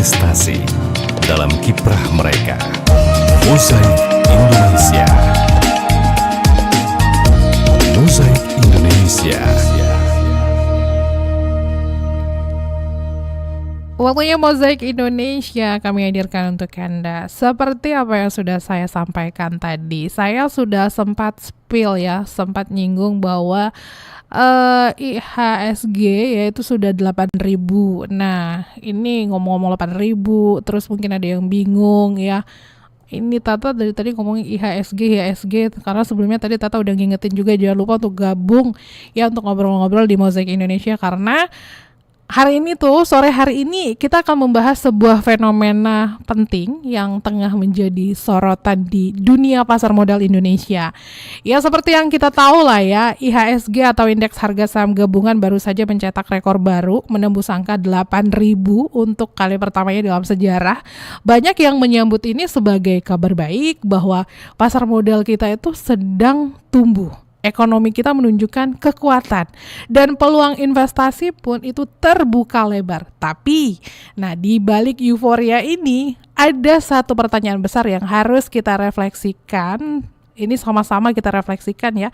berprestasi dalam kiprah mereka. Mozaik Indonesia. Mozaik Indonesia. Waktunya Mozaik Indonesia kami hadirkan untuk Anda. Seperti apa yang sudah saya sampaikan tadi, saya sudah sempat spill ya, sempat nyinggung bahwa IHSG yaitu sudah 8.000. Nah, ini ngomong-ngomong 8.000, terus mungkin ada yang bingung ya. Ini Tata dari tadi ngomongin IHSG, karena sebelumnya tadi Tata udah ngingetin juga jangan lupa untuk gabung ya untuk ngobrol-ngobrol di Mozaik Indonesia, karena sore hari ini kita akan membahas sebuah fenomena penting yang tengah menjadi sorotan di dunia pasar modal Indonesia. Ya seperti yang kita tahu lah ya, IHSG atau Indeks Harga Saham Gabungan baru saja mencetak rekor baru, menembus angka 8.000 untuk kali pertamanya dalam sejarah. Banyak yang menyambut ini sebagai kabar baik bahwa pasar modal kita itu sedang tumbuh. Ekonomi kita menunjukkan kekuatan dan peluang investasi pun itu terbuka lebar. Tapi, di balik euforia ini ada satu pertanyaan besar yang harus kita refleksikan. Ini sama-sama kita refleksikan ya.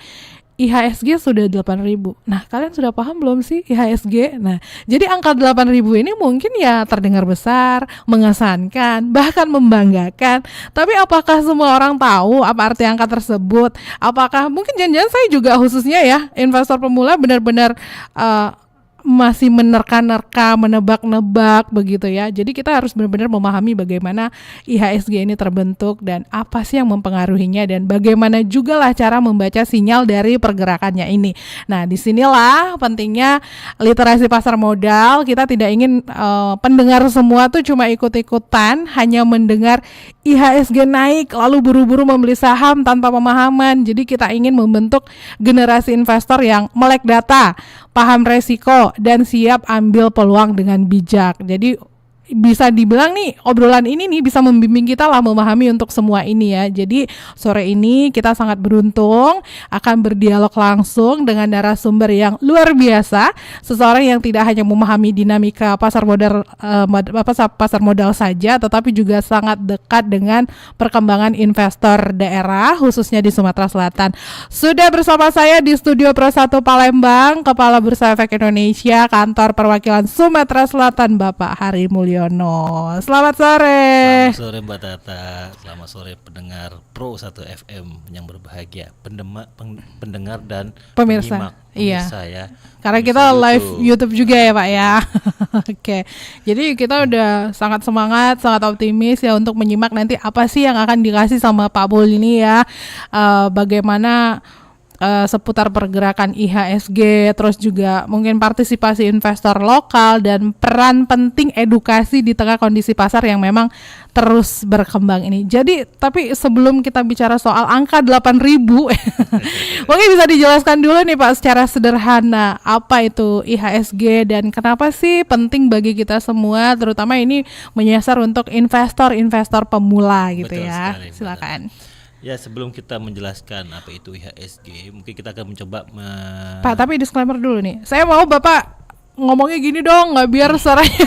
IHSG sudah 8.000. Nah, kalian sudah paham belum sih IHSG? Nah, jadi angka 8.000 ini mungkin ya terdengar besar, mengesankan, bahkan membanggakan. Tapi apakah semua orang tahu apa arti angka tersebut? Apakah mungkin jangan-jangan saya juga khususnya ya, investor pemula benar-benar masih menerka-nerka, menebak-nebak begitu ya. Jadi kita harus benar-benar memahami bagaimana IHSG ini terbentuk dan apa sih yang mempengaruhinya dan bagaimana juga lah cara membaca sinyal dari pergerakannya ini. Nah, disinilah pentingnya literasi pasar modal. Kita tidak ingin pendengar semua tuh cuma ikut-ikutan, hanya mendengar IHSG naik lalu buru-buru membeli saham tanpa pemahaman. Jadi kita ingin membentuk generasi investor yang melek data, paham resiko, dan siap ambil peluang dengan bijak. Jadi bisa dibilang nih obrolan ini nih bisa membimbing kita lah memahami untuk semua ini ya. Jadi sore ini kita sangat beruntung akan berdialog langsung dengan narasumber yang luar biasa, seseorang yang tidak hanya memahami dinamika pasar modal saja, tetapi juga sangat dekat dengan perkembangan investor daerah khususnya di Sumatera Selatan. Sudah bersama saya di studio Pro 1 Palembang, Kepala Bursa Efek Indonesia, Kantor Perwakilan Sumatera Selatan, Bapak Hari Mulyono. Selamat sore. Selamat sore Mbak Tata. Selamat sore pendengar Pro 1 FM yang berbahagia, pendengar dan pemirsa. Iya. Ya. Karena pemirsa kita live YouTube juga ya Pak ya. Oke. Jadi kita udah sangat semangat, sangat optimis ya untuk menyimak nanti apa sih yang akan dikasih sama Pak Bul ini ya. Bagaimana seputar pergerakan IHSG, terus juga mungkin partisipasi investor lokal dan peran penting edukasi di tengah kondisi pasar yang memang terus berkembang ini. Jadi, tapi sebelum kita bicara soal angka 8.000, mungkin bisa dijelaskan dulu nih Pak secara sederhana apa itu IHSG dan kenapa sih penting bagi kita semua, terutama ini menyasar untuk investor-investor pemula gitu. Betul ya. Sekali, silakan. Ya, sebelum kita menjelaskan apa itu IHSG, mungkin kita akan mencoba Pak, tapi disclaimer dulu nih. Saya mau Bapak ngomongnya gini dong, nggak biar suaranya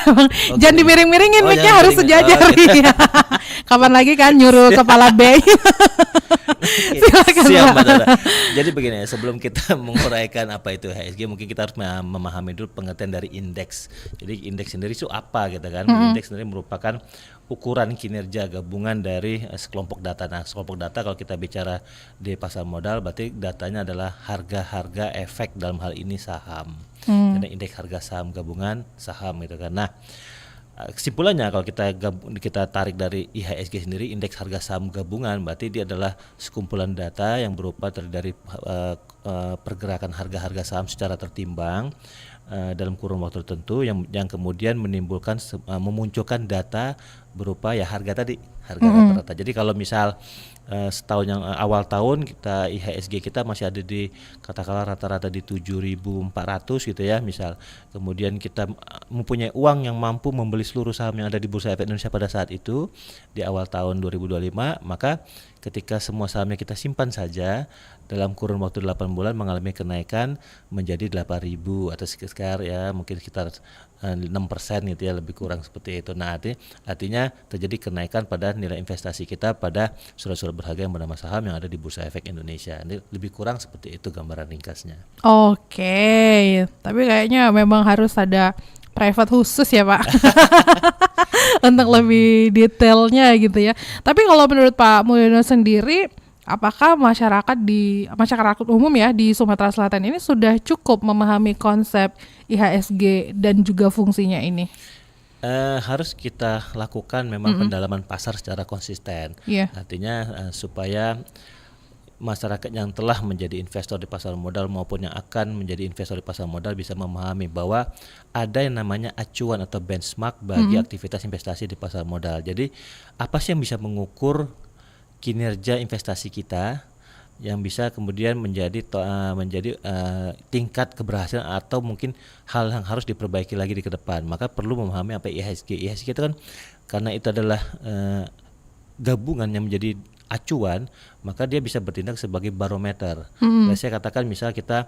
jangan dimiring-miringin, mic-nya harus sejajar. Gitu. Kapan lagi kan nyuruh kepala B. Silakan. Siap, jadi begini, sebelum kita menguraikan apa itu IHSG, mungkin kita harus memahami dulu pengertian dari indeks. Jadi indeks sendiri itu apa gitu kan? Indeks sendiri merupakan ukuran kinerja gabungan dari sekelompok data. Nah, sekelompok data kalau kita bicara di pasar modal berarti datanya adalah harga-harga efek, dalam hal ini saham. Jadi indeks harga saham gabungan saham gitu kan. Nah, kesimpulannya kalau kita tarik dari IHSG sendiri, indeks harga saham gabungan, berarti dia adalah sekumpulan data yang berupa dari pergerakan harga-harga saham secara tertimbang dalam kurun waktu tertentu yang kemudian memunculkan data berupa ya harga rata-rata. Jadi kalau misal setahun yang awal tahun kita IHSG kita masih ada di katakanlah rata-rata di 7.400 gitu ya misal. Kemudian kita mempunyai uang yang mampu membeli seluruh saham yang ada di Bursa Efek Indonesia pada saat itu di awal tahun 2025, maka ketika semua sahamnya kita simpan saja dalam kurun waktu 8 bulan mengalami kenaikan menjadi 8.000 atau sekitar ya mungkin sekitar 6% gitu ya, lebih kurang seperti itu. Nah, artinya terjadi kenaikan pada nilai investasi kita pada surat-surat berharga yang bernama saham yang ada di Bursa Efek Indonesia. Ini lebih kurang seperti itu gambaran ringkasnya. Oke, tapi kayaknya memang harus ada private khusus ya Pak untuk lebih detailnya gitu ya. Tapi kalau menurut Pak Mulyono sendiri, apakah masyarakat umum ya di Sumatera Selatan ini sudah cukup memahami konsep IHSG dan juga fungsinya ini? Harus kita lakukan memang pendalaman pasar secara konsisten. Iya. Artinya supaya masyarakat yang telah menjadi investor di pasar modal maupun yang akan menjadi investor di pasar modal bisa memahami bahwa ada yang namanya acuan atau benchmark bagi aktivitas investasi di pasar modal. Jadi apa sih yang bisa mengukur kinerja investasi kita yang bisa kemudian menjadi tingkat keberhasilan atau mungkin hal yang harus diperbaiki lagi di ke depan. Maka perlu memahami apa IHSG. IHSG itu kan karena itu adalah gabungan yang menjadi acuan, maka dia bisa bertindak sebagai barometer. Saya katakan misal kita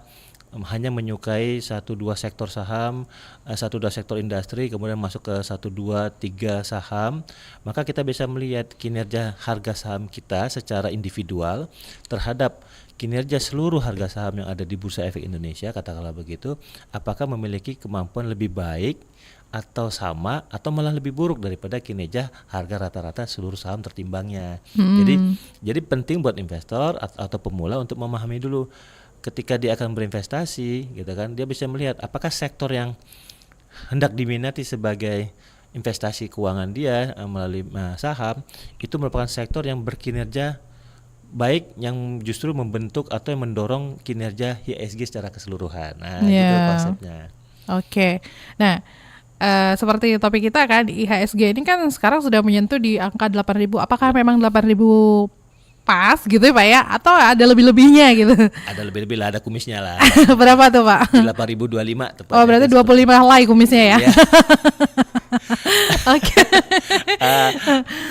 hanya menyukai 1-2 sektor saham, 1-2 sektor industri, kemudian masuk ke 1-2-3 saham, maka kita bisa melihat kinerja harga saham kita secara individual terhadap kinerja seluruh harga saham yang ada di Bursa Efek Indonesia, katakanlah begitu, apakah memiliki kemampuan lebih baik atau sama atau malah lebih buruk daripada kinerja harga rata-rata seluruh saham tertimbangnya. Jadi penting buat investor atau pemula untuk memahami dulu ketika dia akan berinvestasi gitu kan, dia bisa melihat apakah sektor yang hendak diminati sebagai investasi keuangan dia melalui saham itu merupakan sektor yang berkinerja baik, yang justru membentuk atau yang mendorong kinerja IHSG secara keseluruhan. Nah, gitu konsepnya. Oke. Nah, seperti topik kita kan, IHSG ini kan sekarang sudah menyentuh di angka 8.000. Apakah memang 8.000 pas gitu ya Pak ya? Atau ada lebih-lebihnya gitu? Ada lebih-lebih lah, ada kumisnya lah. Berapa tuh Pak? 8.025 tepatnya. Oh berarti 25 helai kumisnya ya? Oke.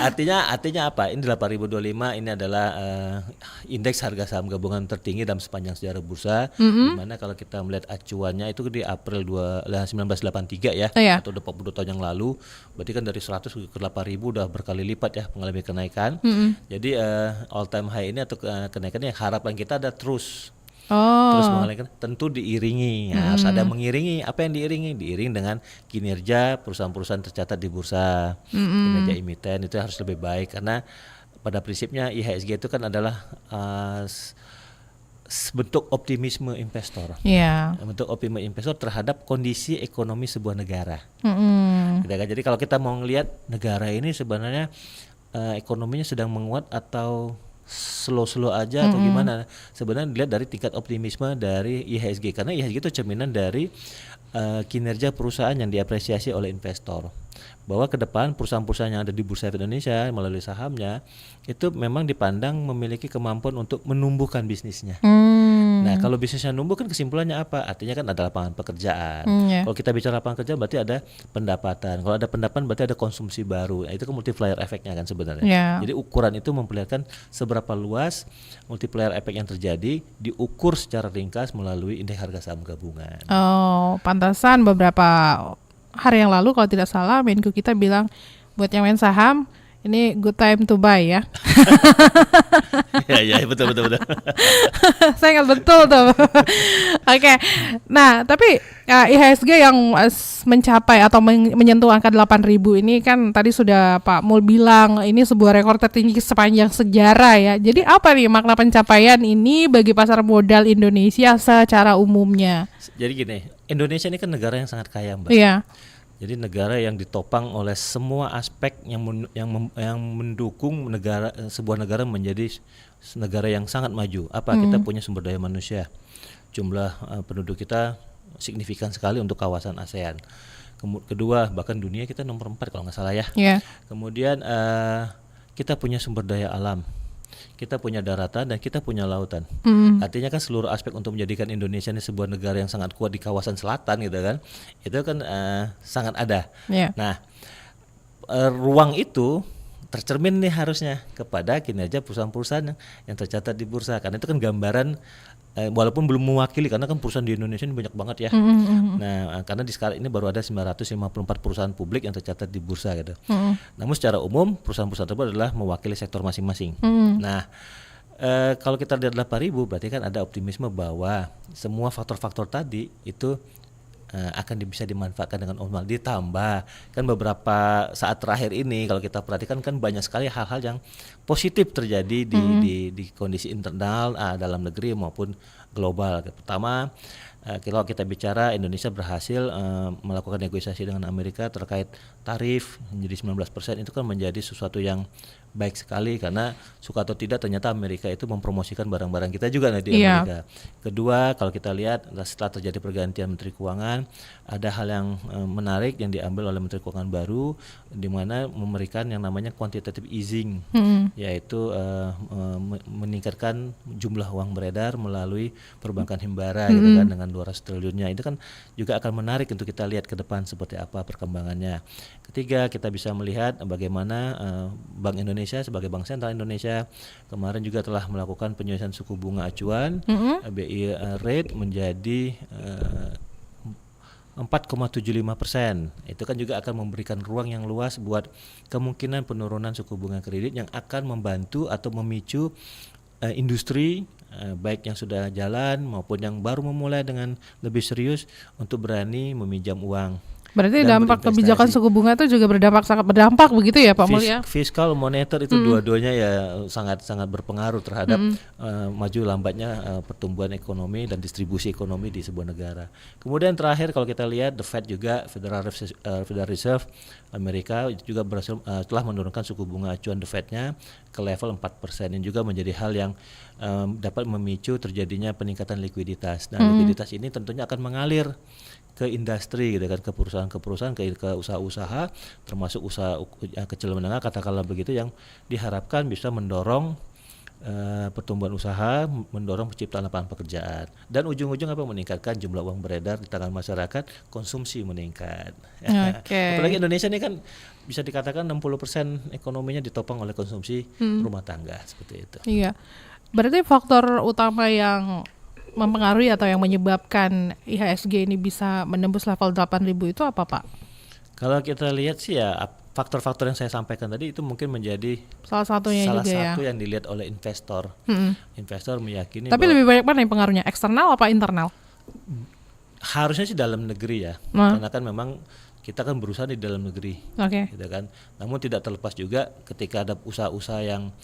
Artinya apa? Ini 8.025 ini adalah indeks harga saham gabungan tertinggi dalam sepanjang sejarah bursa. Dimana kalau kita melihat acuannya itu di April 1983 ya, atau 22 tahun yang lalu. Berarti kan dari 100 ke 8.000 udah berkali lipat ya mengalami kenaikan. Jadi all time high ini atau kenaikannya harapan kita ada terus mengalami, tentu diiringi, harus ada mengiringi. Apa yang diiringi? Diiring dengan kinerja perusahaan-perusahaan tercatat di bursa, kinerja emiten itu harus lebih baik, karena pada prinsipnya IHSG itu kan adalah bentuk optimisme investor, bentuk optimisme investor terhadap kondisi ekonomi sebuah negara. Jadi kalau kita mau ngelihat negara ini sebenarnya ekonominya sedang menguat atau slow aja atau gimana, sebenarnya dilihat dari tingkat optimisme dari IHSG, karena IHSG itu cerminan dari kinerja perusahaan yang diapresiasi oleh investor, bahwa ke depan perusahaan-perusahaan yang ada di Bursa Efek Indonesia melalui sahamnya itu memang dipandang memiliki kemampuan untuk menumbuhkan bisnisnya. Nah, kalau bisnisnya numbuh kan kesimpulannya apa? Artinya kan ada lapangan pekerjaan. Kalau kita bicara lapangan kerja berarti ada pendapatan. Kalau ada pendapatan berarti ada konsumsi baru. Nah, itu kan multiplier efeknya kan sebenarnya. Jadi ukuran itu memperlihatkan seberapa luas multiplier efek yang terjadi, diukur secara ringkas melalui indeks harga saham gabungan. Oh, pantasan beberapa hari yang lalu kalau tidak salah Menko kita bilang buat yang main saham ini good time to buy ya. Ya betul. Saya ingat betul tuh. Oke. Nah, tapi IHSG yang mencapai atau menyentuh angka 8.000 ini kan tadi sudah Pak Mul bilang ini sebuah rekor tertinggi sepanjang sejarah ya. Jadi apa nih makna pencapaian ini bagi pasar modal Indonesia secara umumnya? Jadi gini, Indonesia ini kan negara yang sangat kaya, Mbak. Iya. Jadi negara yang ditopang oleh semua aspek yang mendukung sebuah negara menjadi negara yang sangat maju. Kita punya sumber daya manusia, jumlah penduduk kita signifikan sekali untuk kawasan ASEAN. Kedua, bahkan dunia kita nomor 4 kalau nggak salah ya. Kemudian kita punya sumber daya alam, kita punya daratan dan kita punya lautan. Artinya kan seluruh aspek untuk menjadikan Indonesia ini sebuah negara yang sangat kuat di kawasan selatan gitu kan, itu kan sangat ada. Nah, ruang itu tercermin nih harusnya kepada kinerja perusahaan-perusahaan yang tercatat di bursa, karena itu kan gambaran walaupun belum mewakili, karena kan perusahaan di Indonesia ini banyak banget ya. Nah, karena di sekarang ini baru ada 954 perusahaan publik yang tercatat di bursa gitu. Namun secara umum perusahaan-perusahaan tersebut adalah mewakili sektor masing-masing. Nah, kalau kita lihat 8.000 berarti kan ada optimisme bahwa semua faktor-faktor tadi itu akan bisa dimanfaatkan dengan optimal. Ditambah kan beberapa saat terakhir ini kalau kita perhatikan kan banyak sekali hal-hal yang positif terjadi di kondisi internal dalam negeri maupun global. Pertama, kalau kita bicara Indonesia berhasil melakukan negosiasi dengan Amerika terkait tarif menjadi 19%, itu kan menjadi sesuatu yang baik sekali, karena suka atau tidak ternyata Amerika itu mempromosikan barang-barang kita juga di Amerika. Kedua, kalau kita lihat setelah terjadi pergantian Menteri Keuangan, ada hal yang menarik yang diambil oleh Menteri Keuangan baru, di mana memberikan yang namanya quantitative easing, yaitu meningkatkan jumlah uang beredar melalui perbankan himbara gitu kan, dengan 200 triliunnya. Itu kan juga akan menarik untuk kita lihat ke depan seperti apa perkembangannya. Ketiga, kita bisa melihat bagaimana Bank Indonesia sebagai Bank Sentral Indonesia kemarin juga telah melakukan penyelesaian suku bunga acuan BI rate menjadi 4,75%. Itu kan juga akan memberikan ruang yang luas buat kemungkinan penurunan suku bunga kredit yang akan membantu atau memicu industri baik yang sudah jalan maupun yang baru memulai dengan lebih serius untuk berani meminjam uang. Berarti dampak kebijakan suku bunga itu juga sangat berdampak begitu ya Pak Mulya? Fiskal moneter itu dua-duanya ya sangat berpengaruh terhadap maju lambatnya pertumbuhan ekonomi dan distribusi ekonomi di sebuah negara. Kemudian terakhir kalau kita lihat the Fed juga, Federal Reserve Amerika juga berhasil telah menurunkan suku bunga acuan the Fed-nya ke level 4%, yang juga menjadi hal yang dapat memicu terjadinya peningkatan likuiditas. Nah, likuiditas ini tentunya akan mengalir ke industri gitu kan, ke perusahaan-perusahaan, ke usaha-usaha, termasuk usaha kecil menengah katakanlah begitu, yang diharapkan bisa mendorong pertumbuhan usaha, mendorong penciptaan lapangan pekerjaan, dan ujung-ujung meningkatkan jumlah uang beredar di tangan masyarakat, konsumsi meningkat. Apalagi Indonesia ini kan bisa dikatakan 60% ekonominya ditopang oleh konsumsi rumah tangga seperti itu. Iya. Berarti faktor utama yang mempengaruhi atau yang menyebabkan IHSG ini bisa menembus level 8.000 itu apa Pak? Kalau kita lihat sih ya faktor-faktor yang saya sampaikan tadi itu mungkin menjadi salah satu yang dilihat oleh investor. Investor meyakini. Tapi lebih banyak mana yang pengaruhnya, eksternal apa internal? Harusnya sih dalam negeri ya, karena kan memang kita kan berusaha di dalam negeri, gitu kan. Namun tidak terlepas juga ketika ada usaha-usaha yang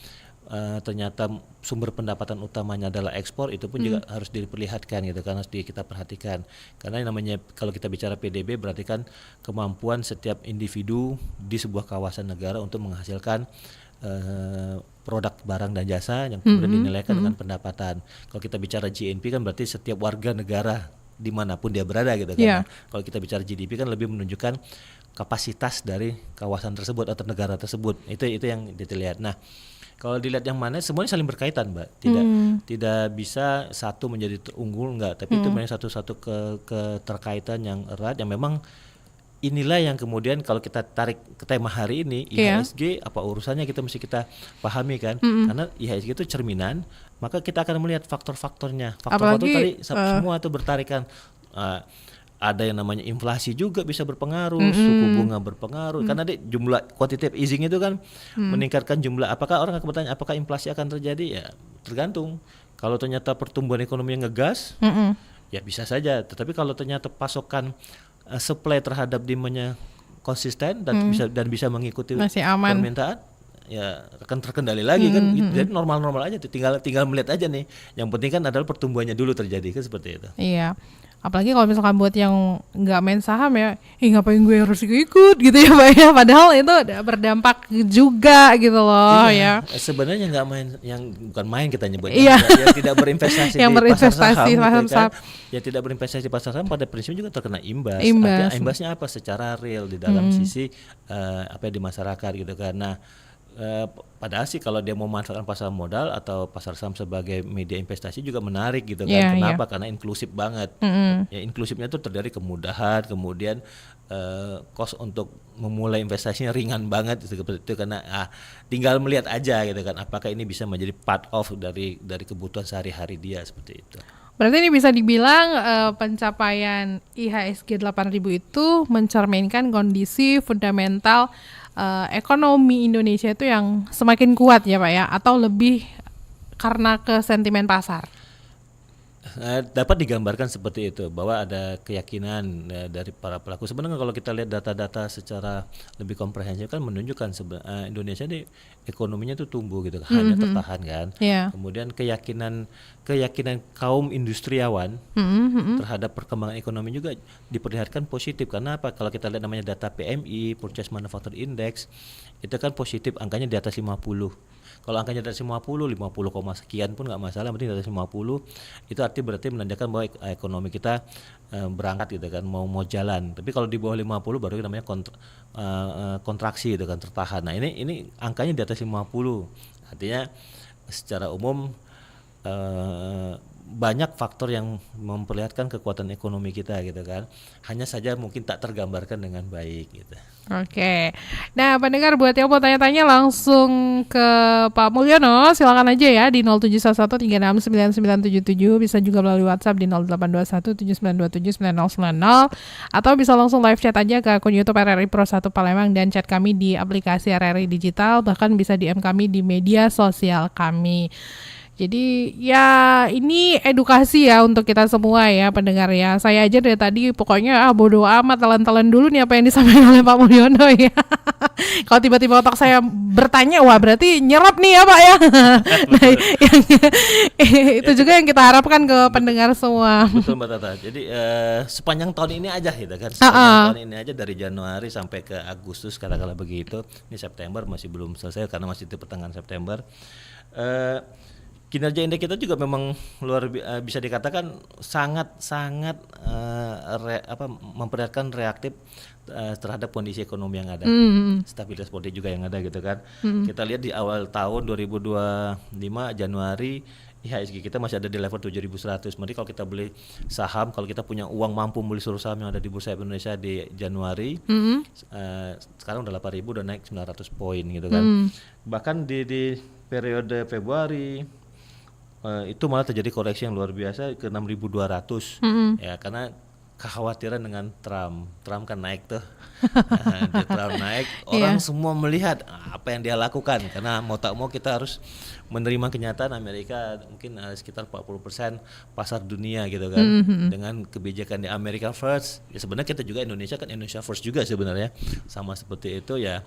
ternyata sumber pendapatan utamanya adalah ekspor, itu pun juga harus diperlihatkan gitu kan, harus kita perhatikan, karena yang namanya kalau kita bicara PDB berarti kan kemampuan setiap individu di sebuah kawasan negara untuk menghasilkan produk barang dan jasa yang kemudian dinilaikan dengan pendapatan. Kalau kita bicara GNP kan berarti setiap warga negara dimanapun dia berada gitu kan. Kalau kita bicara GDP kan lebih menunjukkan kapasitas dari kawasan tersebut atau negara tersebut. Itu yang dilihat. Nah, kalau dilihat yang mana semuanya saling berkaitan, Mbak. Tidak bisa satu menjadi unggul, enggak, tapi itu memang satu keterkaitan yang erat, yang memang inilah yang kemudian kalau kita tarik ke tema hari ini, IHSG apa urusannya kita mesti kita pahami kan. Karena IHSG itu cerminan, maka kita akan melihat faktor-faktornya. Faktor-faktor tadi semua itu bertarikan. Ada yang namanya inflasi juga bisa berpengaruh, suku bunga berpengaruh, karena jumlah quantitative easing itu kan meningkatkan jumlah. Apakah orang akan bertanya apakah inflasi akan terjadi? Ya tergantung. Kalau ternyata pertumbuhan ekonomi yang ngegas, ya bisa saja. Tetapi kalau ternyata pasokan supply terhadap demand-nya konsisten dan bisa mengikuti permintaan, ya akan terkendali lagi kan. Jadi normal-normal aja, tinggal melihat aja nih. Yang penting kan adalah pertumbuhannya dulu terjadi kan, seperti itu. Iya. Apalagi kalau misalkan buat yang nggak main saham ya, ngapain gue harus ikut gitu ya Pak ya, padahal itu berdampak juga gitu loh. Ya sebenarnya nggak main, yang bukan main kita nyebutnya, yang tidak berinvestasi yang di pasar saham, saham. Yang tidak berinvestasi di pasar saham pada prinsipnya juga terkena imbas. Artinya imbasnya apa? Secara real di dalam sisi apa di masyarakat gitu kan. Nah, Padahal sih kalau dia mau memanfaatkan pasar modal atau pasar saham sebagai media investasi juga menarik gitu kan. Iya, Kenapa? Karena inklusif banget. Ya inklusifnya tuh terdiri kemudahan, kemudian cost untuk memulai investasinya ringan banget seperti itu, karena tinggal melihat aja gitu kan apakah ini bisa menjadi part of dari kebutuhan sehari-hari dia seperti itu. Berarti ini bisa dibilang pencapaian IHSG 8.000 itu mencerminkan kondisi fundamental ekonomi Indonesia itu yang semakin kuat ya Pak ya, atau lebih karena ke sentimen pasar? Dapat digambarkan seperti itu, bahwa ada keyakinan dari para pelaku. Sebenarnya kalau kita lihat data-data secara lebih komprehensif kan menunjukkan Indonesia ini ekonominya itu tumbuh gitu, hanya tertahan kan. Kemudian keyakinan kaum industriawan terhadap perkembangan ekonomi juga diperlihatkan positif. Karena apa? Kalau kita lihat namanya data PMI, Purchase Manufacture Index, itu kan positif, angkanya di atas 50. Kalau angkanya di atas 50 sekian pun nggak masalah, penting di atas 50 itu berarti menandakan bahwa ekonomi kita berangkat gitu kan, mau jalan. Tapi kalau di bawah 50 baru namanya kontraksi gitu kan, tertahan. Nah ini angkanya di atas 50, artinya secara umum banyak faktor yang memperlihatkan kekuatan ekonomi kita gitu kan, hanya saja mungkin tak tergambarkan dengan baik gitu. Oke, nah pendengar buat yang mau tanya-tanya langsung ke Pak Mulyono, silakan aja ya di 0711369977, bisa juga melalui WhatsApp di 082179279090, atau bisa langsung live chat aja ke akun YouTube RRI Pro 1 Palembang dan chat kami di aplikasi RRI Digital, bahkan bisa DM kami di media sosial kami. Jadi ya ini edukasi ya untuk kita semua ya pendengar ya. Saya aja dari tadi pokoknya bodo amat, telan-telan dulu nih apa yang disampaikan oleh Pak Mulyono ya. Kalau tiba-tiba otak saya bertanya, wah berarti nyerap nih ya Pak ya. Nah, itu juga yang kita harapkan ke pendengar semua. Betul Mbak Tata. Jadi sepanjang tahun ini aja gitu kan. Sepanjang tahun ini aja dari Januari sampai ke Agustus katakanlah begitu. Ini September masih belum selesai karena masih di pertengahan September. Kinerja indeks kita juga memang bisa dikatakan sangat memperlihatkan reaktif terhadap kondisi ekonomi yang ada, stabilitas politik juga yang ada gitu kan. Kita lihat di awal tahun 2025 Januari IHSG kita masih ada di level 7.100. Berarti kalau kita beli saham, kalau kita punya uang mampu beli seluruh saham yang ada di Bursa Indonesia di Januari, sekarang udah 8.000, udah naik 900 poin gitu kan. Bahkan di periode Februari itu malah terjadi koreksi yang luar biasa ke 6.200 ya, karena kekhawatiran dengan Trump kan naik tuh. Trump naik, orang semua melihat apa yang dia lakukan, karena mau tak mau kita harus menerima kenyataan Amerika mungkin sekitar 40% pasar dunia gitu kan, dengan kebijakan di America First. Ya sebenarnya kita juga Indonesia First juga sebenarnya, sama seperti itu ya.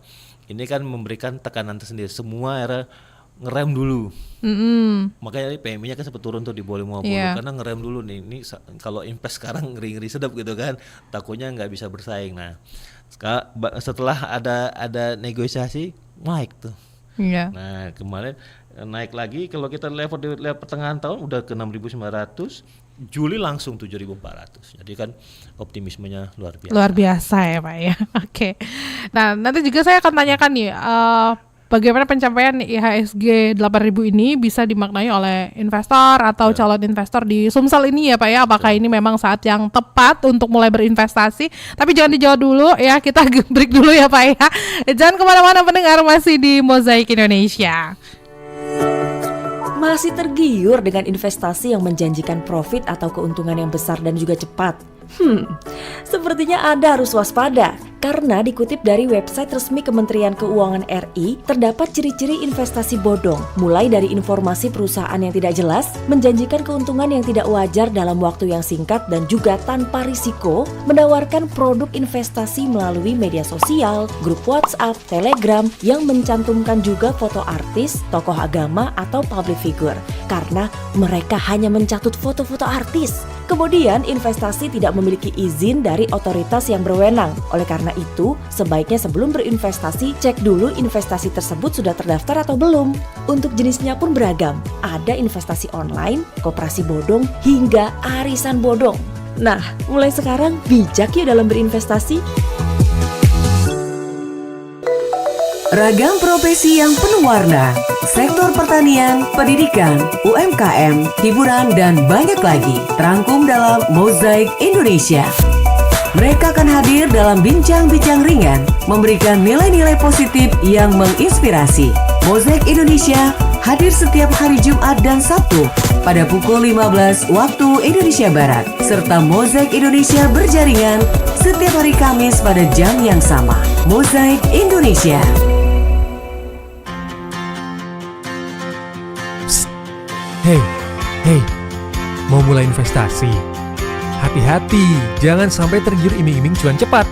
Ini kan memberikan tekanan tersendiri, semua era ngerem dulu. Makanya PMI-nya kan sempat turun tuh di bawah 50 karena ngerem dulu nih. Ini kalau invest sekarang ngeri-ngeri sedap gitu kan, takutnya nggak bisa bersaing. Nah setelah ada negosiasi naik tuh. Nah kemarin naik lagi, kalau kita level di pertengahan tahun udah ke 6.900, Juli langsung 7.400. Jadi kan optimismenya luar biasa. Luar biasa ya Pak ya. Oke. Nah nanti juga saya akan tanyakan nih, bagaimana pencapaian IHSG 8.000 ini bisa dimaknai oleh investor atau calon investor di Sumsel ini ya Pak ya. Apakah ini memang saat yang tepat untuk mulai berinvestasi? Tapi jangan dijawab dulu ya, kita break dulu ya Pak ya. Jangan kemana-mana pendengar, masih di Mozaik Indonesia. Masih tergiur dengan investasi yang menjanjikan profit atau keuntungan yang besar dan juga cepat? Sepertinya Anda harus waspada, karena dikutip dari website resmi Kementerian Keuangan RI, terdapat ciri-ciri investasi bodong, mulai dari informasi perusahaan yang tidak jelas, menjanjikan keuntungan yang tidak wajar dalam waktu yang singkat dan juga tanpa risiko, menawarkan produk investasi melalui media sosial, grup WhatsApp, Telegram, yang mencantumkan juga foto artis, tokoh agama, atau public figure, karena mereka hanya mencatut foto-foto artis. Kemudian investasi tidak memiliki izin dari otoritas yang berwenang. Oleh karena itu, sebaiknya sebelum berinvestasi, cek dulu investasi tersebut sudah terdaftar atau belum. Untuk jenisnya pun beragam. Ada investasi online, koperasi bodong, hingga arisan bodong. Nah, mulai sekarang bijak ya dalam berinvestasi. Ragam profesi yang penuh warna, sektor pertanian, pendidikan, UMKM, hiburan, dan banyak lagi terangkum dalam Mozaik Indonesia. Mereka akan hadir dalam bincang-bincang ringan, memberikan nilai-nilai positif yang menginspirasi. Mozaik Indonesia hadir setiap hari Jumat dan Sabtu pada pukul 15 waktu Indonesia Barat, serta Mozaik Indonesia berjaringan setiap hari Kamis pada jam yang sama. Mozaik Indonesia. Hei, mau mulai investasi? Hati-hati, jangan sampai tergiur iming-iming cuan cepat.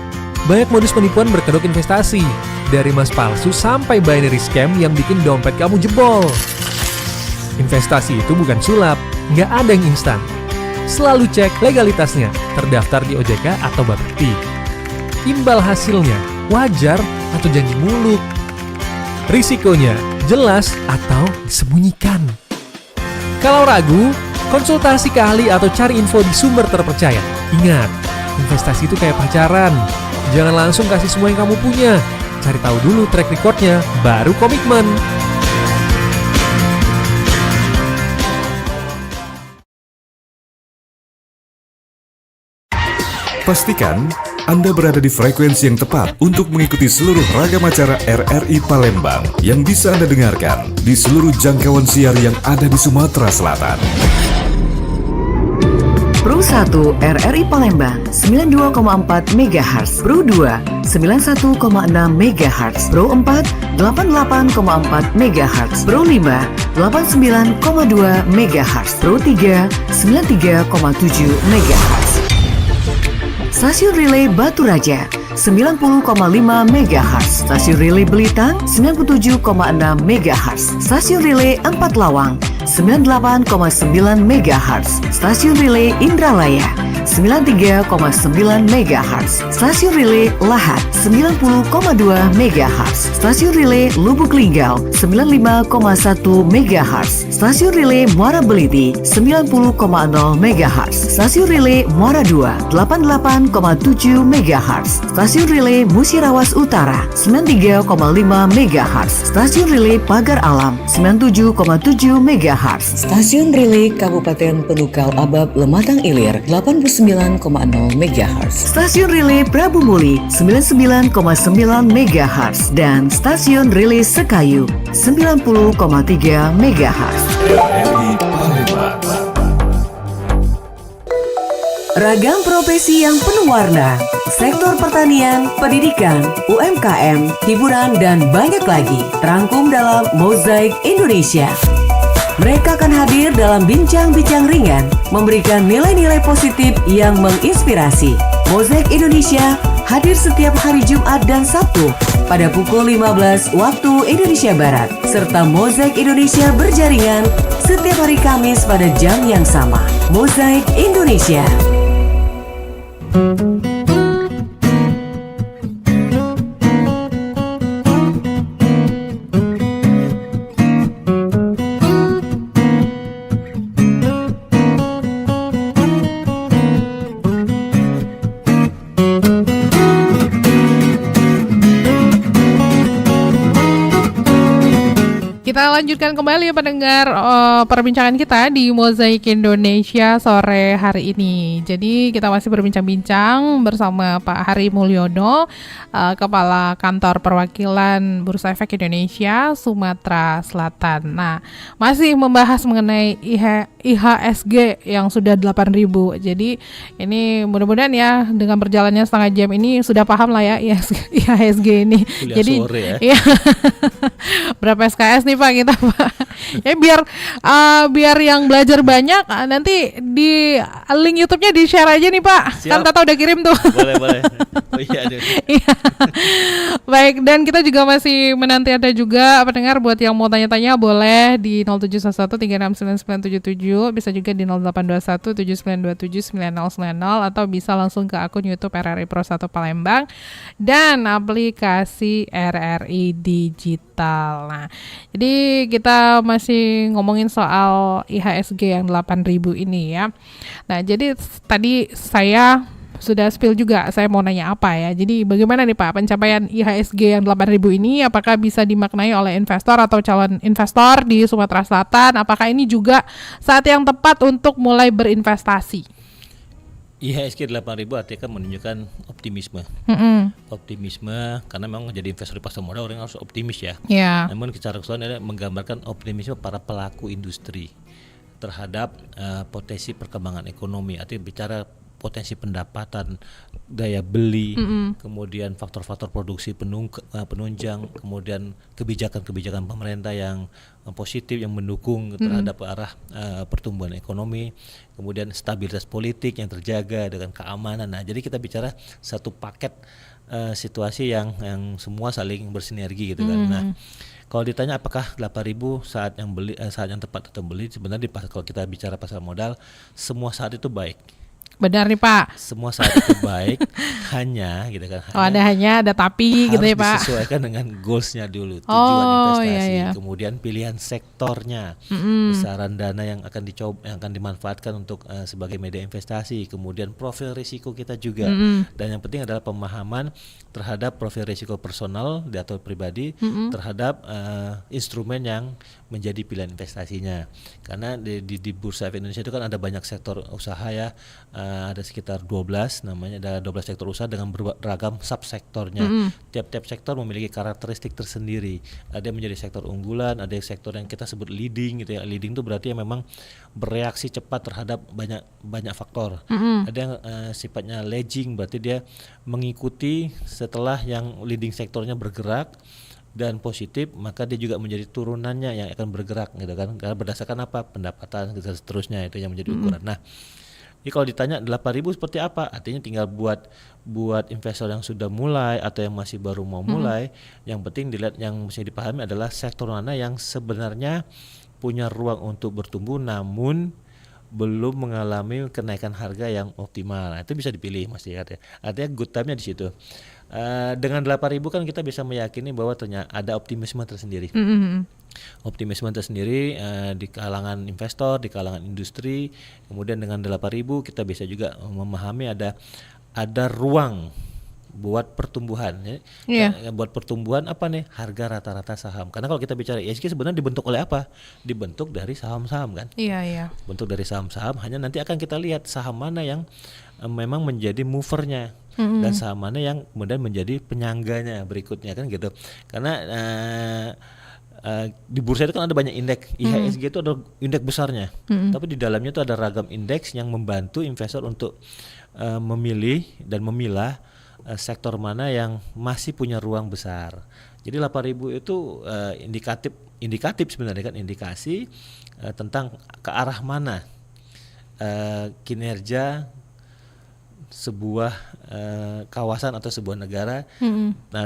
Banyak modus penipuan berkedok investasi, dari emas palsu sampai binary scam yang bikin dompet kamu jebol. Investasi itu bukan sulap, nggak ada yang instan. Selalu cek legalitasnya, terdaftar di OJK atau Bapepti. Imbal hasilnya, wajar atau janji muluk. Risikonya, jelas atau disembunyikan. Kalau ragu, konsultasi ke ahli atau cari info di sumber terpercaya. Ingat, investasi itu kayak pacaran. Jangan langsung kasih semua yang kamu punya. Cari tahu dulu track recordnya, baru komitmen. Pastikan Anda berada di frekuensi yang tepat untuk mengikuti seluruh ragam acara RRI Palembang yang bisa Anda dengarkan di seluruh jangkauan siar yang ada di Sumatera Selatan. Pro 1 RRI Palembang 92,4 MHz, Pro 2 91,6 MHz, Pro 4 88,4 MHz, Pro 5 89,2 MHz, Pro 3 93,7 MHz. Stasiun Relay Batu Raja 90,5 MHz, Stasiun Relay Belitang 97,6 MHz, Stasiun Relay Empat Lawang 98,9 MHz, Stasiun Relay Indralaya 93,9 MHz, Stasiun Relay Lahat 90,2 MHz, Stasiun Relay Lubuk Linggau 95,1 MHz, Stasiun Relay Muara Beliti 90,0 MHz, Stasiun Relay Muara 2 88,7 MHz, Stasiun Relay Musirawas Utara 93,5 MHz, Stasiun Relay Pagar Alam 97,7 MHz, Stasiun Relay Kabupaten Penukal Abab Lematang Ilir 89,0 MHz, Stasiun Relay Prabu Muli 99,9 MHz, dan Stasiun Relay Sekayu 90,3 MHz. RRI Palembang. Ragam profesi yang penuh warna, sektor pertanian, pendidikan, UMKM, hiburan, dan banyak lagi terangkum dalam Mozaik Indonesia. Mereka akan hadir dalam bincang-bincang ringan, memberikan nilai-nilai positif yang menginspirasi. Mozaik Indonesia hadir setiap hari Jumat dan Sabtu pada pukul 15 waktu Indonesia Barat, serta Mozaik Indonesia berjaringan setiap hari Kamis pada jam yang sama. Mozaik Indonesia. Kita lanjutkan kembali pendengar perbincangan kita di Mozaik Indonesia sore hari ini. Jadi kita masih berbincang-bincang bersama Pak Hari Mulyono, Kepala Kantor Perwakilan Bursa Efek Indonesia Sumatera Selatan. Nah, masih membahas mengenai IHSG yang sudah 8.000. Jadi ini mudah-mudahan ya dengan berjalannya setengah jam ini sudah paham lah ya IHSG ini. Kuliah Jadi sore ya. iya. Berapa SKS nih Pak kita Pak? Ya biar yang belajar banyak nanti di link YouTube-nya di-share aja nih Pak. Siap. Kan Tata udah kirim tuh. Boleh. Oh iya deh. Iya. Baik, dan kita juga masih menanti ada juga pendengar buat yang mau tanya-tanya boleh di 0711369977, bisa juga di 082179279090 atau bisa langsung ke akun YouTube RRI Pro 1 Palembang dan aplikasi RRI Digital. Nah, jadi kita masih ngomongin soal IHSG yang 8.000 ini ya. Nah, jadi tadi saya sudah spill juga, saya mau nanya apa ya. Jadi bagaimana nih Pak pencapaian IHSG yang 8.000 ini, apakah bisa dimaknai oleh investor atau calon investor di Sumatera Selatan? Apakah ini juga saat yang tepat untuk mulai berinvestasi? IHSG 8.000 artinya kan menunjukkan optimisme. Optimisme karena memang jadi investor di pasar modal orang harus optimis ya. Ya. Namun secara keseluruhan menggambarkan optimisme para pelaku industri terhadap potensi perkembangan ekonomi. Artinya bicara potensi pendapatan, daya beli, kemudian faktor-faktor produksi penunjang, kemudian kebijakan-kebijakan pemerintah yang positif yang mendukung terhadap arah pertumbuhan ekonomi, kemudian stabilitas politik yang terjaga dengan keamanan. Nah, jadi kita bicara satu paket situasi yang semua saling bersinergi gitu kan. Nah, kalau ditanya apakah 8.000 saat yang tepat untuk beli, sebenarnya kalau kita bicara pasar modal, semua saat itu baik. Benar nih Pak. Semua saat itu baik, hanya gitu kan. Ada tapi gitu ya Pak. Harus disesuaikan dengan goalsnya dulu, tujuan investasi, iya. kemudian pilihan sektornya, besaran dana yang akan dimanfaatkan untuk sebagai media investasi, kemudian profil risiko kita juga, dan yang penting adalah pemahaman terhadap profil risiko personal atau pribadi terhadap instrumen yang menjadi pilihan investasinya. Karena di Bursa Efek Indonesia itu kan ada banyak sektor usaha ya. Ada sekitar 12 namanya, ada 12 sektor usaha dengan beragam subsektornya. Tiap-tiap sektor memiliki karakteristik tersendiri. Ada yang menjadi sektor unggulan, ada yang sektor yang kita sebut leading gitu ya. Leading itu berarti yang memang bereaksi cepat terhadap banyak faktor. Ada yang sifatnya lagging, berarti dia mengikuti setelah yang leading sektornya bergerak dan positif, maka dia juga menjadi turunannya yang akan bergerak gitu kan. Karena berdasarkan apa? Pendapatan dan seterusnya, itu yang menjadi ukuran. Nah, ini kalau ditanya 8.000 seperti apa? Artinya tinggal buat investor yang sudah mulai atau yang masih baru mau mulai, yang penting dilihat, yang mesti dipahami adalah sektor mana yang sebenarnya punya ruang untuk bertumbuh namun belum mengalami kenaikan harga yang optimal. Nah, itu bisa dipilih Mas ya. Artinya good time-nya di situ. Dengan 8.000 kan kita bisa meyakini bahwa ternyata ada optimisme tersendiri. Optimisme tersendiri di kalangan investor, di kalangan industri. Kemudian dengan 8.000 kita bisa juga memahami ada ruang buat pertumbuhan ya. Buat pertumbuhan apa nih? Harga rata-rata saham. Karena kalau kita bicara ESG sebenarnya dibentuk oleh apa? Dibentuk dari saham-saham kan. Iya. Bentuk dari saham-saham, hanya nanti akan kita lihat saham mana yang memang menjadi movernya dan saham mana yang kemudian menjadi penyangganya berikutnya kan gitu. Karena di bursa itu kan ada banyak indeks. IHSG itu ada indeks besarnya, tapi di dalamnya itu ada ragam indeks yang membantu investor untuk memilih dan memilah sektor mana yang masih punya ruang besar. Jadi 8.000 itu indikatif sebenarnya kan, indikasi tentang ke arah mana kinerja sebuah kawasan atau sebuah negara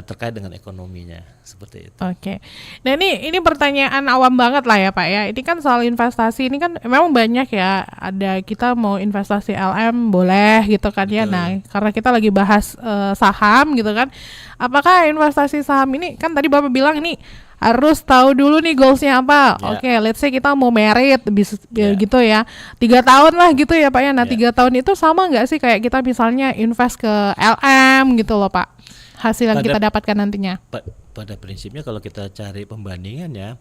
terkait dengan ekonominya, seperti itu. Oke. Nah ini pertanyaan awam banget lah ya Pak ya. Ini kan soal investasi, ini kan memang banyak ya. Ada kita mau investasi LM boleh gitu kan. Betul. Ya. Nah karena kita lagi bahas saham gitu kan. Apakah investasi saham ini kan tadi Bapak bilang ini harus tahu dulu nih goalsnya apa. Oke, let's say kita mau merit gitu ya, 3 tahun lah gitu ya Pak ya. Nah 3 tahun itu sama nggak sih kayak kita misalnya invest ke LM gitu loh Pak, hasil yang kita dapatkan nantinya? Pada prinsipnya kalau kita cari pembandingannya,